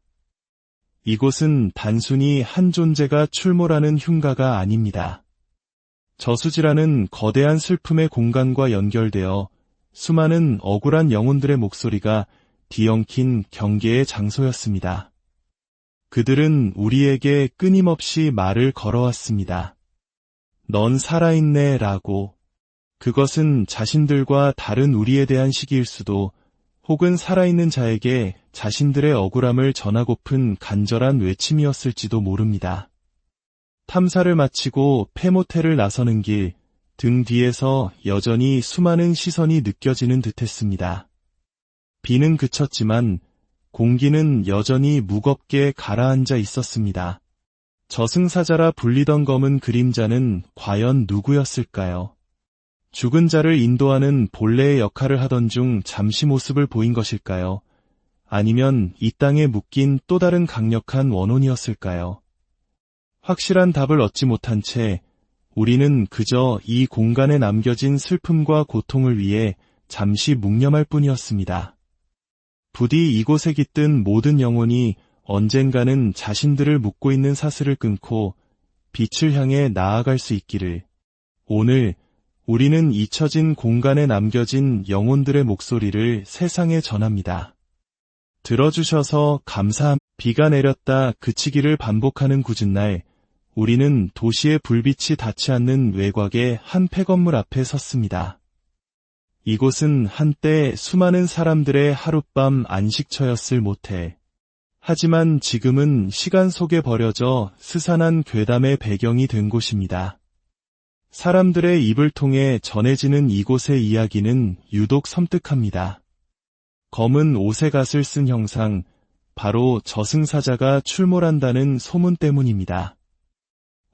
이곳은 단순히 한 존재가 출몰하는 흉가가 아닙니다. 저수지라는 거대한 슬픔의 공간과 연결되어 수많은 억울한 영혼들의 목소리가 뒤엉킨 경계의 장소였습니다. 그들은 우리에게 끊임없이 말을 걸어왔습니다. 넌 살아있네 라고. 그것은 자신들과 다른 우리에 대한 시기일 수도 혹은 살아있는 자에게 자신들의 억울함을 전하고픈 간절한 외침이었을지도 모릅니다. 탐사를 마치고 폐모텔을 나서는 길, 등 뒤에서 여전히 수많은 시선이 느껴지는 듯했습니다. 비는 그쳤지만 공기는 여전히 무겁게 가라앉아 있었습니다. 저승사자라 불리던 검은 그림자는 과연 누구였을까요? 죽은 자를 인도하는 본래의 역할을 하던 중 잠시 모습을 보인 것일까요? 아니면 이 땅에 묶인 또 다른 강력한 원혼이었을까요? 확실한 답을 얻지 못한 채 우리는 그저 이 공간에 남겨진 슬픔과 고통을 위해 잠시 묵념할 뿐이었습니다. 부디 이곳에 깃든 모든 영혼이 언젠가는 자신들을 묶고 있는 사슬을 끊고 빛을 향해 나아갈 수 있기를. 오늘 우리는 잊혀진 공간에 남겨진 영혼들의 목소리를 세상에 전합니다. 들어주셔서 감사합니다. 비가 내렸다 그치기를 반복하는 굳은 날, 우리는 도시의 불빛이 닿지 않는 외곽의 한 폐건물 앞에 섰습니다. 이곳은 한때 수많은 사람들의 하룻밤 안식처였을 모텔. 하지만 지금은 시간 속에 버려져 스산한 괴담의 배경이 된 곳입니다. 사람들의 입을 통해 전해지는 이곳의 이야기는 유독 섬뜩합니다. 검은 오색갓을 쓴 형상, 바로 저승사자가 출몰한다는 소문 때문입니다.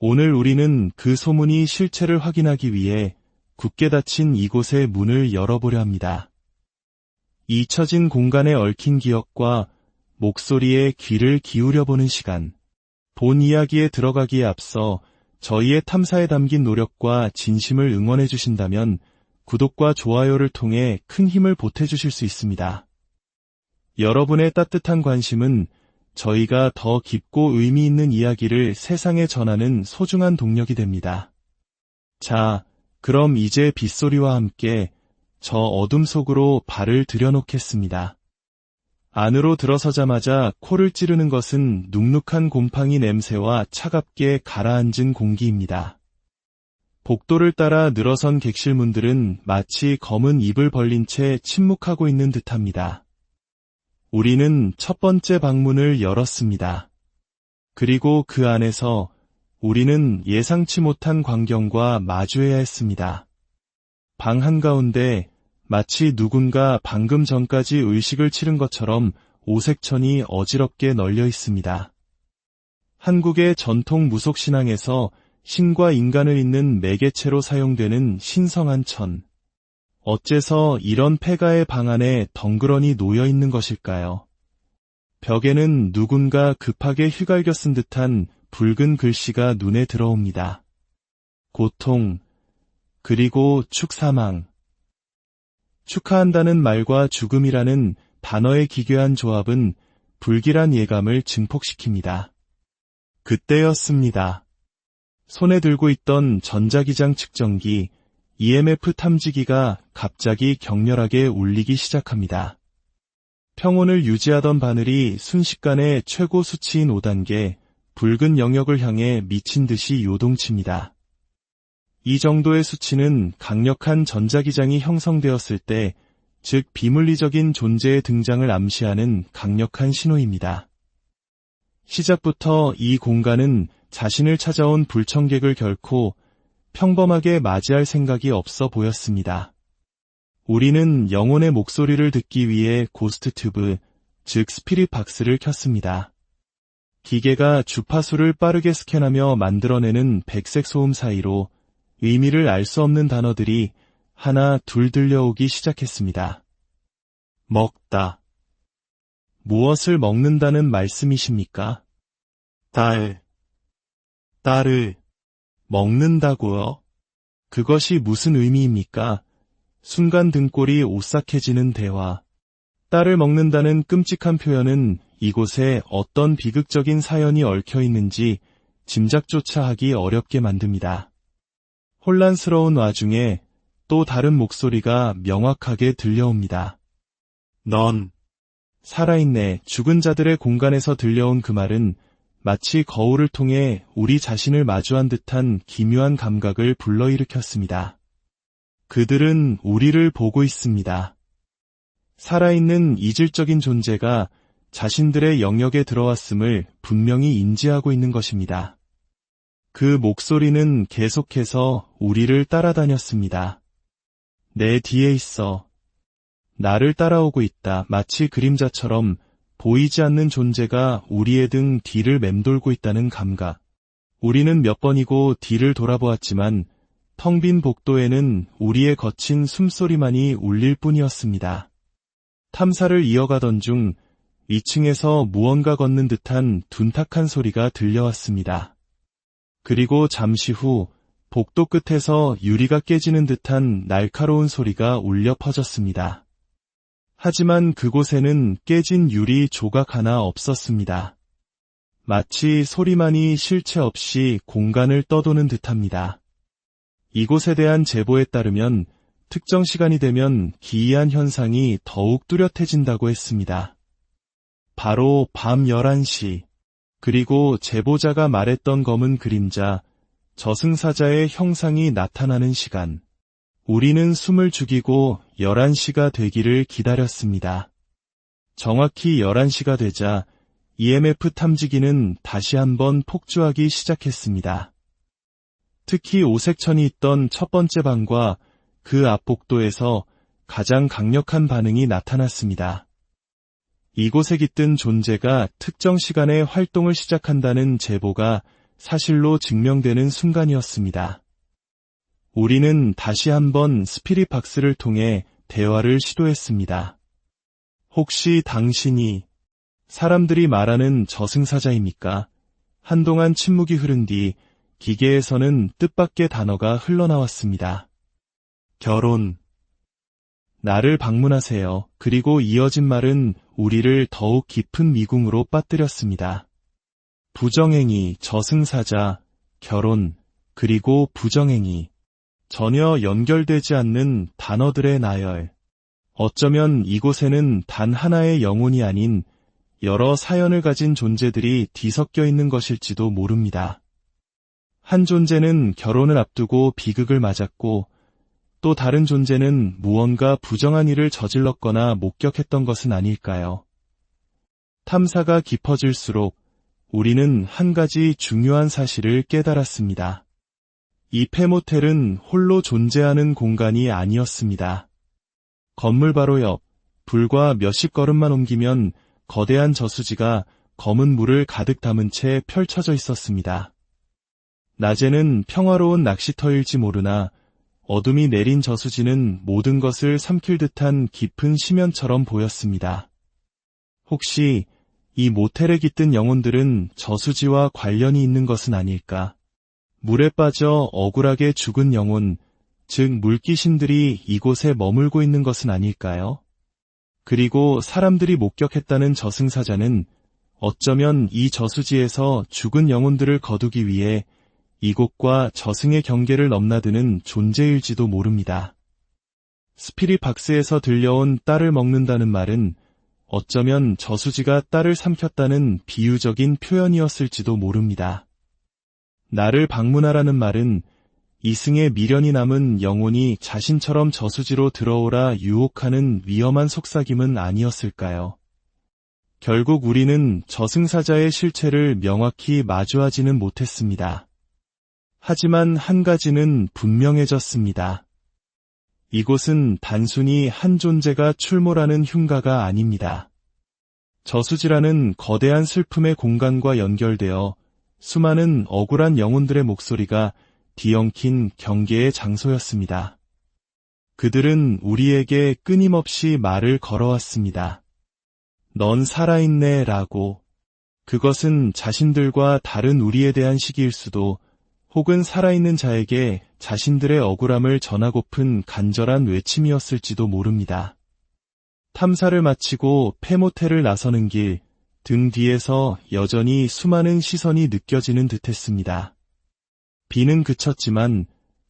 오늘 우리는 그 소문이 실체를 확인하기 위해 굳게 닫힌 이곳의 문을 열어보려 합니다. 잊혀진 공간에 얽힌 기억과 목소리에 귀를 기울여보는 시간. 본 이야기에 들어가기에 앞서 저희의 탐사에 담긴 노력과 진심을 응원해 주신다면 구독과 좋아요를 통해 큰 힘을 보태주실 수 있습니다. 여러분의 따뜻한 관심은 저희가 더 깊고 의미 있는 이야기를 세상에 전하는 소중한 동력이 됩니다. 자, 그럼 이제 빗소리와 함께 저 어둠 속으로 발을 들여놓겠습니다. 안으로 들어서자마자 코를 찌르는 것은 눅눅한 곰팡이 냄새와 차갑게 가라앉은 공기입니다. 복도를 따라 늘어선 객실문들은 마치 검은 입을 벌린 채 침묵하고 있는 듯합니다. 우리는 첫 번째 방문을 열었습니다. 그리고 그 안에서 우리는 예상치 못한 광경과 마주해야 했습니다. 방 한가운데 마치 누군가 방금 전까지 의식을 치른 것처럼 오색천이 어지럽게 널려 있습니다. 한국의 전통 무속신앙에서 신과 인간을 잇는 매개체로 사용되는 신성한 천. 어째서 이런 폐가의 방 안에 덩그러니 놓여 있는 것일까요? 벽에는 누군가 급하게 휘갈겨 쓴 듯한 붉은 글씨가 눈에 들어옵니다. 고통, 그리고 축사망. 축하한다는 말과 죽음이라는 단어의 기괴한 조합은 불길한 예감을 증폭시킵니다. 그때였습니다. 손에 들고 있던 전자기장 측정기 EMF 탐지기가 갑자기 격렬하게 울리기 시작합니다. 평온을 유지하던 바늘이 순식간에 최고 수치인 5단계 붉은 영역을 향해 미친 듯이 요동칩니다. 이 정도의 수치는 강력한 전자기장이 형성되었을 때, 즉 비물리적인 존재의 등장을 암시하는 강력한 신호입니다. 시작부터 이 공간은 자신을 찾아온 불청객을 결코 평범하게 맞이할 생각이 없어 보였습니다. 우리는 영혼의 목소리를 듣기 위해 고스트 튜브, 즉 스피릿 박스를 켰습니다. 기계가 주파수를 빠르게 스캔하며 만들어내는 백색 소음 사이로 의미를 알 수 없는 단어들이 하나 둘 들려오기 시작했습니다. 먹다. 무엇을 먹는다는 말씀이십니까? 딸을 먹는다고요? 그것이 무슨 의미입니까? 순간 등골이 오싹해지는 대화. 딸을 먹는다는 끔찍한 표현은 이곳에 어떤 비극적인 사연이 얽혀 있는지 짐작조차 하기 어렵게 만듭니다. 혼란스러운 와중에 또 다른 목소리가 명확하게 들려옵니다. 넌 살아있네. 죽은 자들의 공간에서 들려온 그 말은 마치 거울을 통해 우리 자신을 마주한 듯한 기묘한 감각을 불러일으켰습니다. 그들은 우리를 보고 있습니다. 살아있는 이질적인 존재가 자신들의 영역에 들어왔음을 분명히 인지하고 있는 것입니다. 그 목소리는 계속해서 우리를 따라다녔습니다. 내 뒤에 있어. 나를 따라오고 있다. 마치 그림자처럼 보이지 않는 존재가 우리의 등 뒤를 맴돌고 있다는 감각. 우리는 몇 번이고 뒤를 돌아보았지만 텅 빈 복도에는 우리의 거친 숨소리만이 울릴 뿐이었습니다. 탐사를 이어가던 중 위층에서 무언가 걷는 듯한 둔탁한 소리가 들려왔습니다. 그리고 잠시 후 복도 끝에서 유리가 깨지는 듯한 날카로운 소리가 울려 퍼졌습니다. 하지만 그곳에는 깨진 유리 조각 하나 없었습니다. 마치 소리만이 실체 없이 공간을 떠도는 듯합니다. 이곳에 대한 제보에 따르면 특정 시간이 되면 기이한 현상이 더욱 뚜렷해진다고 했습니다. 바로 밤 11시, 그리고 제보자가 말했던 검은 그림자, 저승사자의 형상이 나타나는 시간. 우리는 숨을 죽이고 11시가 되기를 기다렸습니다. 정확히 11시가 되자 EMF 탐지기는 다시 한번 폭주하기 시작했습니다. 특히 오색천이 있던 첫 번째 방과 그 앞 복도에서 가장 강력한 반응이 나타났습니다. 이곳에 깃든 존재가 특정 시간에 활동을 시작한다는 제보가 사실로 증명되는 순간이었습니다. 우리는 다시 한번 스피릿 박스를 통해 대화를 시도했습니다. 혹시 당신이 사람들이 말하는 저승사자입니까? 한동안 침묵이 흐른 뒤 기계에서는 뜻밖의 단어가 흘러나왔습니다. 결혼. 나를 방문하세요. 그리고 이어진 말은 우리를 더욱 깊은 미궁으로 빠뜨렸습니다. 부정행위, 저승사자, 결혼, 그리고 부정행위. 전혀 연결되지 않는 단어들의 나열. 어쩌면 이곳에는 단 하나의 영혼이 아닌 여러 사연을 가진 존재들이 뒤섞여 있는 것일지도 모릅니다. 한 존재는 결혼을 앞두고 비극을 맞았고 또 다른 존재는 무언가 부정한 일을 저질렀거나 목격했던 것은 아닐까요? 탐사가 깊어질수록 우리는 한 가지 중요한 사실을 깨달았습니다. 이 폐모텔은 홀로 존재하는 공간이 아니었습니다. 건물 바로 옆, 불과 몇십 걸음만 옮기면 거대한 저수지가 검은 물을 가득 담은 채 펼쳐져 있었습니다. 낮에는 평화로운 낚시터일지 모르나 어둠이 내린 저수지는 모든 것을 삼킬 듯한 깊은 심연처럼 보였습니다. 혹시 이 모텔에 깃든 영혼들은 저수지와 관련이 있는 것은 아닐까? 물에 빠져 억울하게 죽은 영혼, 즉 물귀신들이 이곳에 머물고 있는 것은 아닐까요? 그리고 사람들이 목격했다는 저승사자는 어쩌면 이 저수지에서 죽은 영혼들을 거두기 위해 이곳과 저승의 경계를 넘나드는 존재일지도 모릅니다. 스피릿 박스에서 들려온 딸을 먹는다는 말은 어쩌면 저수지가 딸을 삼켰다는 비유적인 표현이었을지도 모릅니다. 나를 방문하라는 말은 이승의 미련이 남은 영혼이 자신처럼 저수지로 들어오라 유혹하는 위험한 속삭임은 아니었을까요? 결국 우리는 저승사자의 실체를 명확히 마주하지는 못했습니다. 하지만 한 가지는 분명해졌습니다. 이곳은 단순히 한 존재가 출몰하는 흉가가 아닙니다. 저수지라는 거대한 슬픔의 공간과 연결되어 수많은 억울한 영혼들의 목소리가 뒤엉킨 경계의 장소였습니다. 그들은 우리에게 끊임없이 말을 걸어왔습니다. 넌 살아있네 라고. 그것은 자신들과 다른 우리에 대한 시기일 수도 혹은 살아있는 자에게 자신들의 억울함을 전하고픈 간절한 외침이었을지도 모릅니다. 탐사를 마치고 페모테를 나서는 길, 등 뒤에서 여전히 수많은 시선이 느껴지는 듯했습니다. 비는 그쳤지만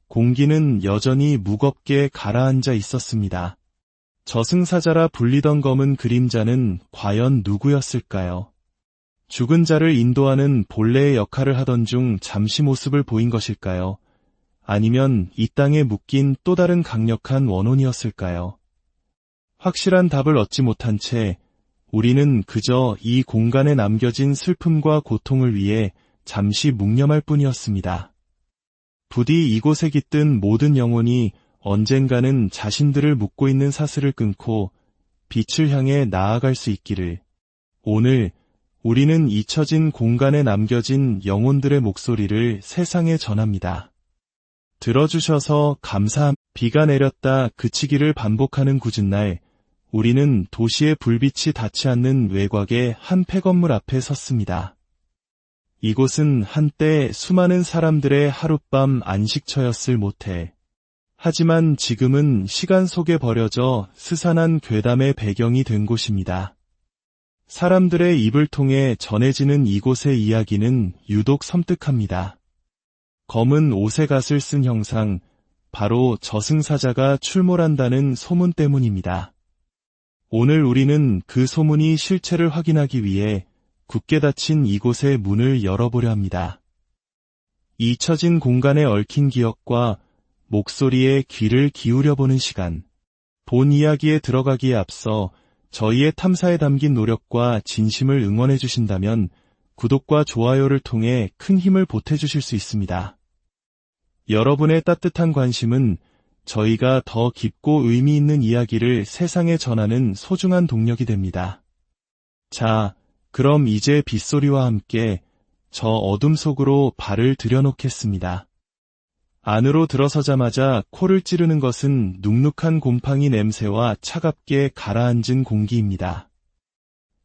공기는 여전히 무겁게 가라앉아 있었습니다. 저승사자라 불리던 검은 그림자는 과연 누구였을까요? 죽은 자를 인도하는 본래의 역할을 하던 중 잠시 모습을 보인 것일까요? 아니면 이 땅에 묶인 또 다른 강력한 원혼이었을까요? 확실한 답을 얻지 못한 채 우리는 그저 이 공간에 남겨진 슬픔과 고통을 위해 잠시 묵념할 뿐이었습니다. 부디 이곳에 깃든 모든 영혼이 언젠가는 자신들을 묶고 있는 사슬을 끊고 빛을 향해 나아갈 수 있기를. 오늘 우리는 잊혀진 공간에 남겨진 영혼들의 목소리를 세상에 전합니다. 들어주셔서 감사합니다. 비가 내렸다 그치기를 반복하는 굳은 날, 우리는 도시의 불빛이 닿지 않는 외곽의 한 폐건물 앞에 섰습니다. 이곳은 한때 수많은 사람들의 하룻밤 안식처였을 모텔. 하지만 지금은 시간 속에 버려져 스산한 괴담의 배경이 된 곳입니다. 사람들의 입을 통해 전해지는 이곳의 이야기는 유독 섬뜩합니다. 검은 오색갓을 쓴 형상, 바로 저승사자가 출몰한다는 소문 때문입니다. 오늘 우리는 그 소문이 실체를 확인하기 위해 굳게 닫힌 이곳의 문을 열어보려 합니다. 잊혀진 공간에 얽힌 기억과 목소리에 귀를 기울여보는 시간. 본 이야기에 들어가기에 앞서 저희의 탐사에 담긴 노력과 진심을 응원해 주신다면 구독과 좋아요를 통해 큰 힘을 보태주실 수 있습니다. 여러분의 따뜻한 관심은 저희가 더 깊고 의미 있는 이야기를 세상에 전하는 소중한 동력이 됩니다. 자, 그럼 이제 빗소리와 함께 저 어둠 속으로 발을 들여놓겠습니다. 안으로 들어서자마자 코를 찌르는 것은 눅눅한 곰팡이 냄새와 차갑게 가라앉은 공기입니다.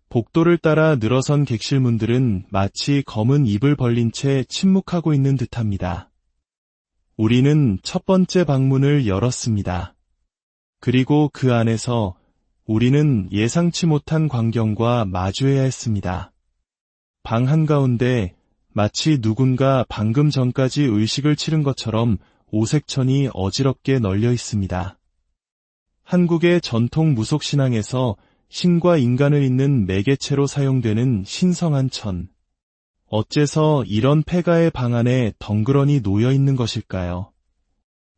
복도를 따라 늘어선 객실문들은 마치 검은 입을 벌린 채 침묵하고 있는 듯합니다. 우리는 첫 번째 방문을 열었습니다. 그리고 그 안에서 우리는 예상치 못한 광경과 마주해야 했습니다. 방 한가운데 마치 누군가 방금 전까지 의식을 치른 것처럼 오색천이 어지럽게 널려 있습니다. 한국의 전통 무속신앙에서 신과 인간을 잇는 매개체로 사용되는 신성한 천. 어째서 이런 폐가의 방 안에 덩그러니 놓여 있는 것일까요?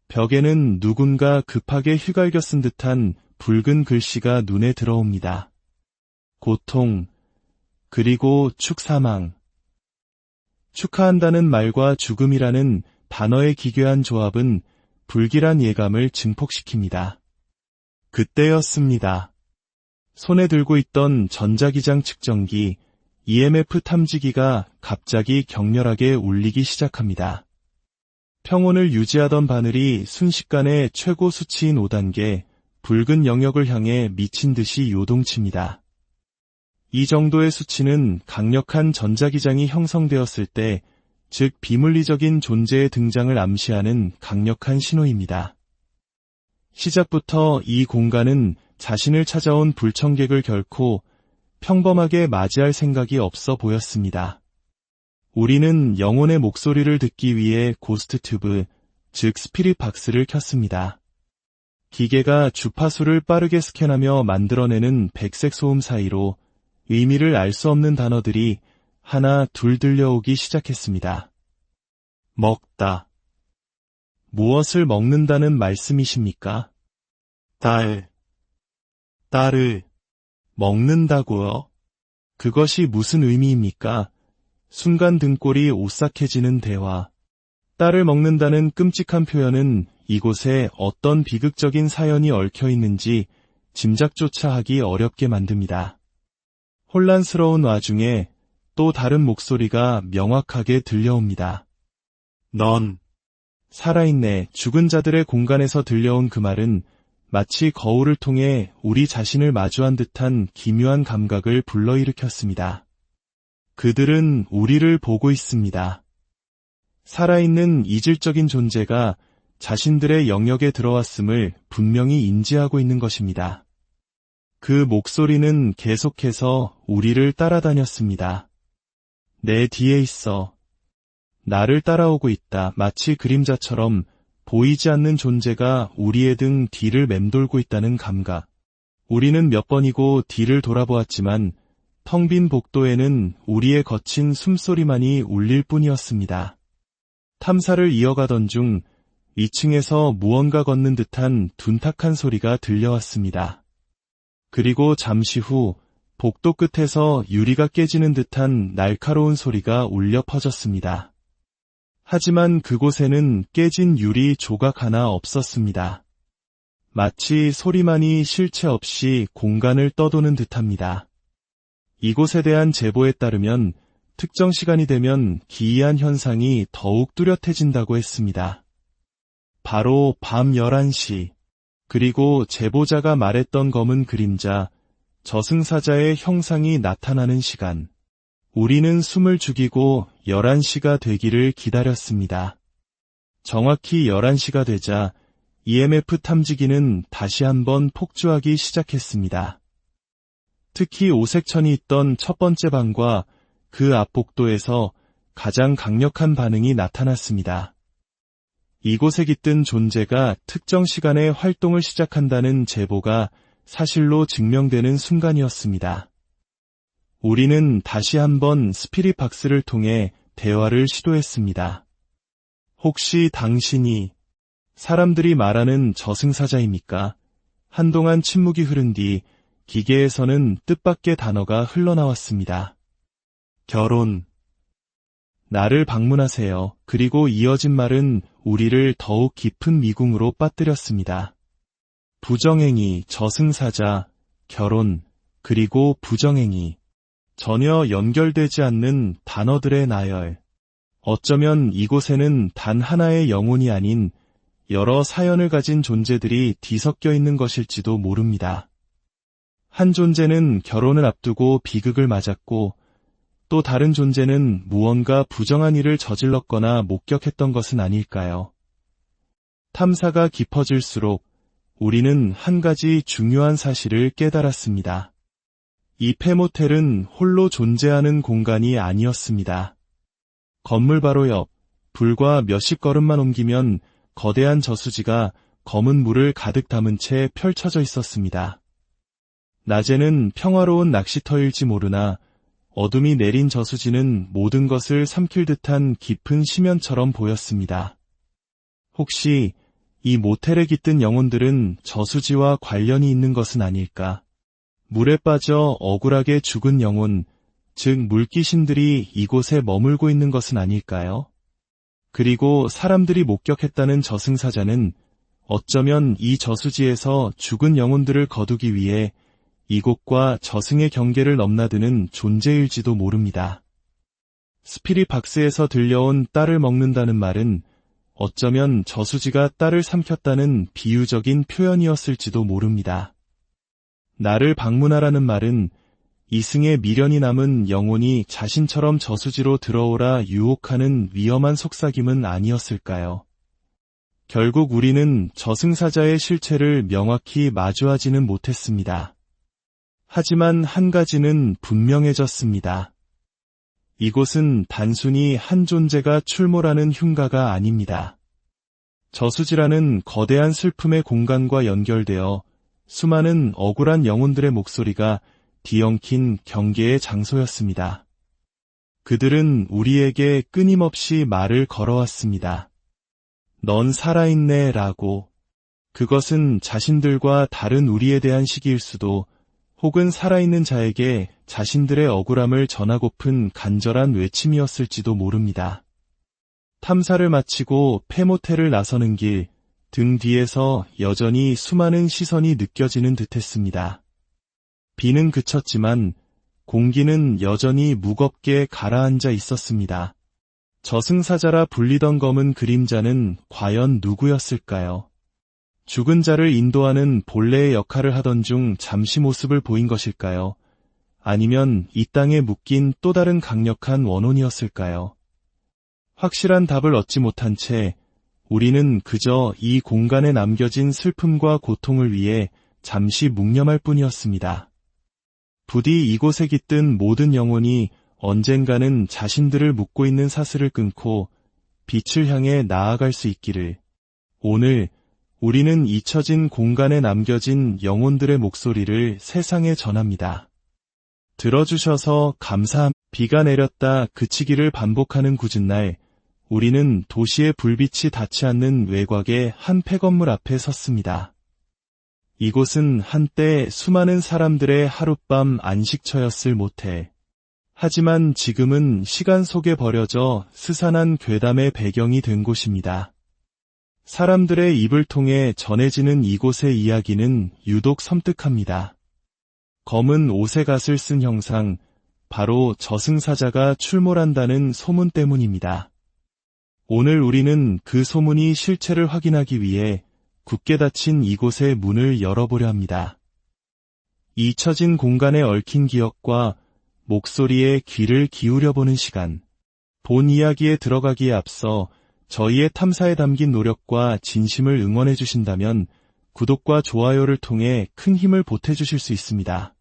벽에는 누군가 급하게 휘갈겨 쓴 듯한 붉은 글씨가 눈에 들어옵니다. 고통, 그리고 축사망. 축하한다는 말과 죽음이라는 단어의 기괴한 조합은 불길한 예감을 증폭시킵니다. 그때였습니다. 손에 들고 있던 전자기장 측정기 EMF 탐지기가 갑자기 격렬하게 울리기 시작합니다. 평온을 유지하던 바늘이 순식간에 최고 수치인 5단계, 붉은 영역을 향해 미친 듯이 요동칩니다. 이 정도의 수치는 강력한 전자기장이 형성되었을 때, 즉 비물리적인 존재의 등장을 암시하는 강력한 신호입니다. 시작부터 이 공간은 자신을 찾아온 불청객을 결코 평범하게 맞이할 생각이 없어 보였습니다. 우리는 영혼의 목소리를 듣기 위해 고스트 튜브, 즉 스피릿 박스를 켰습니다. 기계가 주파수를 빠르게 스캔하며 만들어내는 백색 소음 사이로 의미를 알 수 없는 단어들이 하나 둘 들려오기 시작했습니다. 먹다. 무엇을 먹는다는 말씀이십니까? 딸을 먹는다고요? 그것이 무슨 의미입니까? 순간 등골이 오싹해지는 대화. 딸을 먹는다는 끔찍한 표현은 이곳에 어떤 비극적인 사연이 얽혀 있는지 짐작조차 하기 어렵게 만듭니다. 혼란스러운 와중에 또 다른 목소리가 명확하게 들려옵니다. 넌 살아있네. 죽은 자들의 공간에서 들려온 그 말은 마치 거울을 통해 우리 자신을 마주한 듯한 기묘한 감각을 불러일으켰습니다. 그들은 우리를 보고 있습니다. 살아있는 이질적인 존재가 자신들의 영역에 들어왔음을 분명히 인지하고 있는 것입니다. 그 목소리는 계속해서 우리를 따라다녔습니다. 내 뒤에 있어. 나를 따라오고 있다. 마치 그림자처럼 보이지 않는 존재가 우리의 등 뒤를 맴돌고 있다는 감각. 우리는 몇 번이고 뒤를 돌아보았지만 텅 빈 복도에는 우리의 거친 숨소리만이 울릴 뿐이었습니다. 탐사를 이어가던 중 2층에서 무언가 걷는 듯한 둔탁한 소리가 들려왔습니다. 그리고 잠시 후 복도 끝에서 유리가 깨지는 듯한 날카로운 소리가 울려 퍼졌습니다. 하지만 그곳에는 깨진 유리 조각 하나 없었습니다. 마치 소리만이 실체 없이 공간을 떠도는 듯합니다. 이곳에 대한 제보에 따르면 특정 시간이 되면 기이한 현상이 더욱 뚜렷해진다고 했습니다. 바로 밤 11시, 그리고 제보자가 말했던 검은 그림자, 저승사자의 형상이 나타나는 시간. 우리는 숨을 죽이고 11시가 되기를 기다렸습니다. 정확히 11시가 되자 EMF 탐지기는 다시 한번 폭주하기 시작했습니다. 특히 오색천이 있던 첫 번째 방과 그 앞 복도에서 가장 강력한 반응이 나타났습니다. 이곳에 깃든 존재가 특정 시간에 활동을 시작한다는 제보가 사실로 증명되는 순간이었습니다. 우리는 다시 한번 스피릿 박스를 통해 대화를 시도했습니다. 혹시 당신이 사람들이 말하는 저승사자입니까? 한동안 침묵이 흐른 뒤 기계에서는 뜻밖의 단어가 흘러나왔습니다. 결혼. 나를 방문하세요. 그리고 이어진 말은 우리를 더욱 깊은 미궁으로 빠뜨렸습니다. 부정행위, 저승사자, 결혼, 그리고 부정행위. 전혀 연결되지 않는 단어들의 나열. 어쩌면 이곳에는 단 하나의 영혼이 아닌 여러 사연을 가진 존재들이 뒤섞여 있는 것일지도 모릅니다. 한 존재는 결혼을 앞두고 비극을 맞았고 또 다른 존재는 무언가 부정한 일을 저질렀거나 목격했던 것은 아닐까요? 탐사가 깊어질수록 우리는 한 가지 중요한 사실을 깨달았습니다. 이 폐모텔은 홀로 존재하는 공간이 아니었습니다. 건물 바로 옆, 불과 몇십 걸음만 옮기면 거대한 저수지가 검은 물을 가득 담은 채 펼쳐져 있었습니다. 낮에는 평화로운 낚시터일지 모르나 어둠이 내린 저수지는 모든 것을 삼킬 듯한 깊은 심연처럼 보였습니다. 혹시 이 모텔에 깃든 영혼들은 저수지와 관련이 있는 것은 아닐까? 물에 빠져 억울하게 죽은 영혼, 즉 물귀신들이 이곳에 머물고 있는 것은 아닐까요? 그리고 사람들이 목격했다는 저승사자는 어쩌면 이 저수지에서 죽은 영혼들을 거두기 위해 이곳과 저승의 경계를 넘나드는 존재일지도 모릅니다. 스피릿 박스에서 들려온 딸을 먹는다는 말은 어쩌면 저수지가 딸을 삼켰다는 비유적인 표현이었을지도 모릅니다. 나를 방문하라는 말은 이승의 미련이 남은 영혼이 자신처럼 저수지로 들어오라 유혹하는 위험한 속삭임은 아니었을까요? 결국 우리는 저승사자의 실체를 명확히 마주하지는 못했습니다. 하지만 한 가지는 분명해졌습니다. 이곳은 단순히 한 존재가 출몰하는 흉가가 아닙니다. 저수지라는 거대한 슬픔의 공간과 연결되어 수많은 억울한 영혼들의 목소리가 뒤엉킨 경계의 장소였습니다. 그들은 우리에게 끊임없이 말을 걸어왔습니다. 넌 살아있네 라고. 그것은 자신들과 다른 우리에 대한 시기일 수도, 혹은 살아있는 자에게 자신들의 억울함을 전하고픈 간절한 외침이었을지도 모릅니다. 탐사를 마치고 페모테를 나서는 길, 등 뒤에서 여전히 수많은 시선이 느껴지는 듯했습니다. 비는 그쳤지만 공기는 여전히 무겁게 가라앉아 있었습니다. 저승사자라 불리던 검은 그림자는 과연 누구였을까요? 죽은 자를 인도하는 본래의 역할을 하던 중 잠시 모습을 보인 것일까요? 아니면 이 땅에 묶인 또 다른 강력한 원혼이었을까요? 확실한 답을 얻지 못한 채 우리는 그저 이 공간에 남겨진 슬픔과 고통을 위해 잠시 묵념할 뿐이었습니다. 부디 이곳에 깃든 모든 영혼이 언젠가는 자신들을 묶고 있는 사슬을 끊고 빛을 향해 나아갈 수 있기를. 오늘 우리는 잊혀진 공간에 남겨진 영혼들의 목소리를 세상에 전합니다. 들어주셔서 감사합니다. 비가 내렸다 그치기를 반복하는 굳은 날, 우리는 도시의 불빛이 닿지 않는 외곽의 한 폐건물 앞에 섰습니다. 이곳은 한때 수많은 사람들의 하룻밤 안식처였을 모텔. 하지만 지금은 시간 속에 버려져 스산한 괴담의 배경이 된 곳입니다. 사람들의 입을 통해 전해지는 이곳의 이야기는 유독 섬뜩합니다. 검은 오색갓을 쓴 형상, 바로 저승사자가 출몰한다는 소문 때문입니다. 오늘 우리는 그 소문이 실체를 확인하기 위해 굳게 닫힌 이곳의 문을 열어보려 합니다. 잊혀진 공간에 얽힌 기억과 목소리에 귀를 기울여보는 시간. 본 이야기에 들어가기에 앞서 저희의 탐사에 담긴 노력과 진심을 응원해 주신다면 구독과 좋아요를 통해 큰 힘을 보태주실 수 있습니다.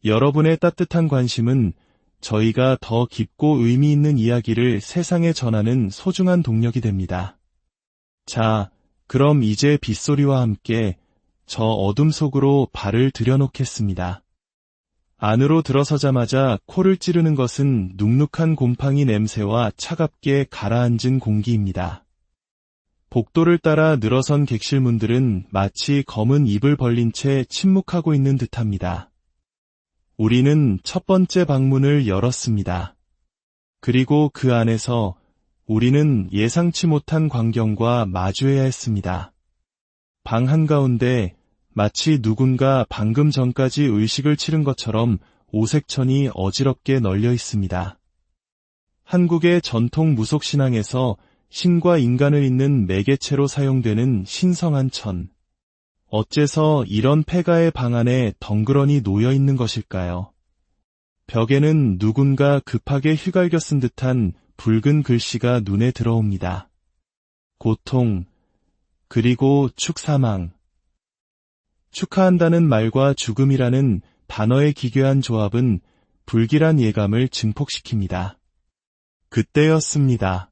여러분의 따뜻한 관심은 저희가 더 깊고 의미 있는 이야기를 세상에 전하는 소중한 동력이 됩니다. 자, 그럼 이제 빗소리와 함께 저 어둠 속으로 발을 들여놓겠습니다. 안으로 들어서자마자 코를 찌르는 것은 눅눅한 곰팡이 냄새와 차갑게 가라앉은 공기입니다. 복도를 따라 늘어선 객실문들은 마치 검은 입을 벌린 채 침묵하고 있는 듯합니다. 우리는 첫 번째 방문을 열었습니다. 그리고 그 안에서 우리는 예상치 못한 광경과 마주해야 했습니다. 방 한가운데 마치 누군가 방금 전까지 의식을 치른 것처럼 오색천이 어지럽게 널려 있습니다. 한국의 전통 무속신앙에서 신과 인간을 잇는 매개체로 사용되는 신성한 천. 어째서 이런 폐가의 방 안에 덩그러니 놓여 있는 것일까요? 벽에는 누군가 급하게 휘갈겨 쓴 듯한 붉은 글씨가 눈에 들어옵니다. 고통, 그리고 축사망. 축하한다는 말과 죽음이라는 단어의 기괴한 조합은 불길한 예감을 증폭시킵니다. 그때였습니다.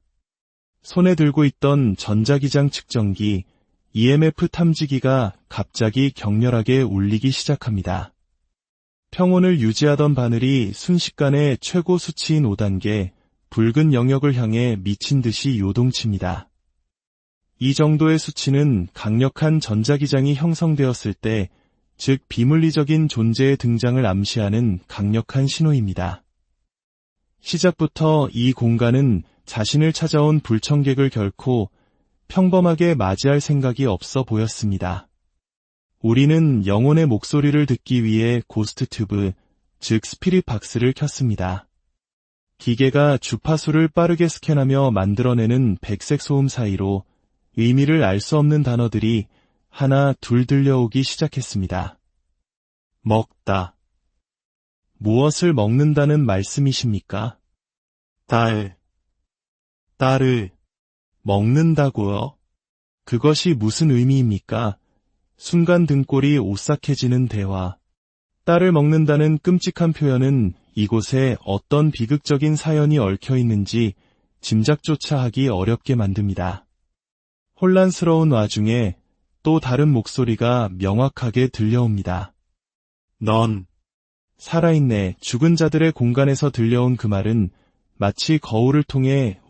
손에 들고 있던 전자기장 측정기 EMF 탐지기가 갑자기 격렬하게 울리기 시작합니다. 평온을 유지하던 바늘이 순식간에 최고 수치인 5단계, 붉은 영역을 향해 미친 듯이 요동칩니다. 이 정도의 수치는 강력한 전자기장이 형성되었을 때, 즉 비물리적인 존재의 등장을 암시하는 강력한 신호입니다. 시작부터 이 공간은 자신을 찾아온 불청객을 결코 평범하게 맞이할 생각이 없어 보였습니다. 우리는 영혼의 목소리를 듣기 위해 고스트 튜브, 즉 스피릿 박스를 켰습니다. 기계가 주파수를 빠르게 스캔하며 만들어내는 백색 소음 사이로 의미를 알 수 없는 단어들이 하나 둘 들려오기 시작했습니다. 먹다. 무엇을 먹는다는 말씀이십니까? 딸을 먹는다고요? 그것이 무슨 의미입니까? 순간 등골이 오싹해지는 대화. 딸을 먹는다는 끔찍한 표현은 이곳에 어떤 비극적인 사연이 얽혀 있는지 짐작조차 하기 어렵게 만듭니다. 혼란스러운 와중에 또 다른 목소리가 명확하게 들려옵니다. 넌 살아있네. 죽은 자들의 공간에서 들려온 그 말은 마치 거울을 통해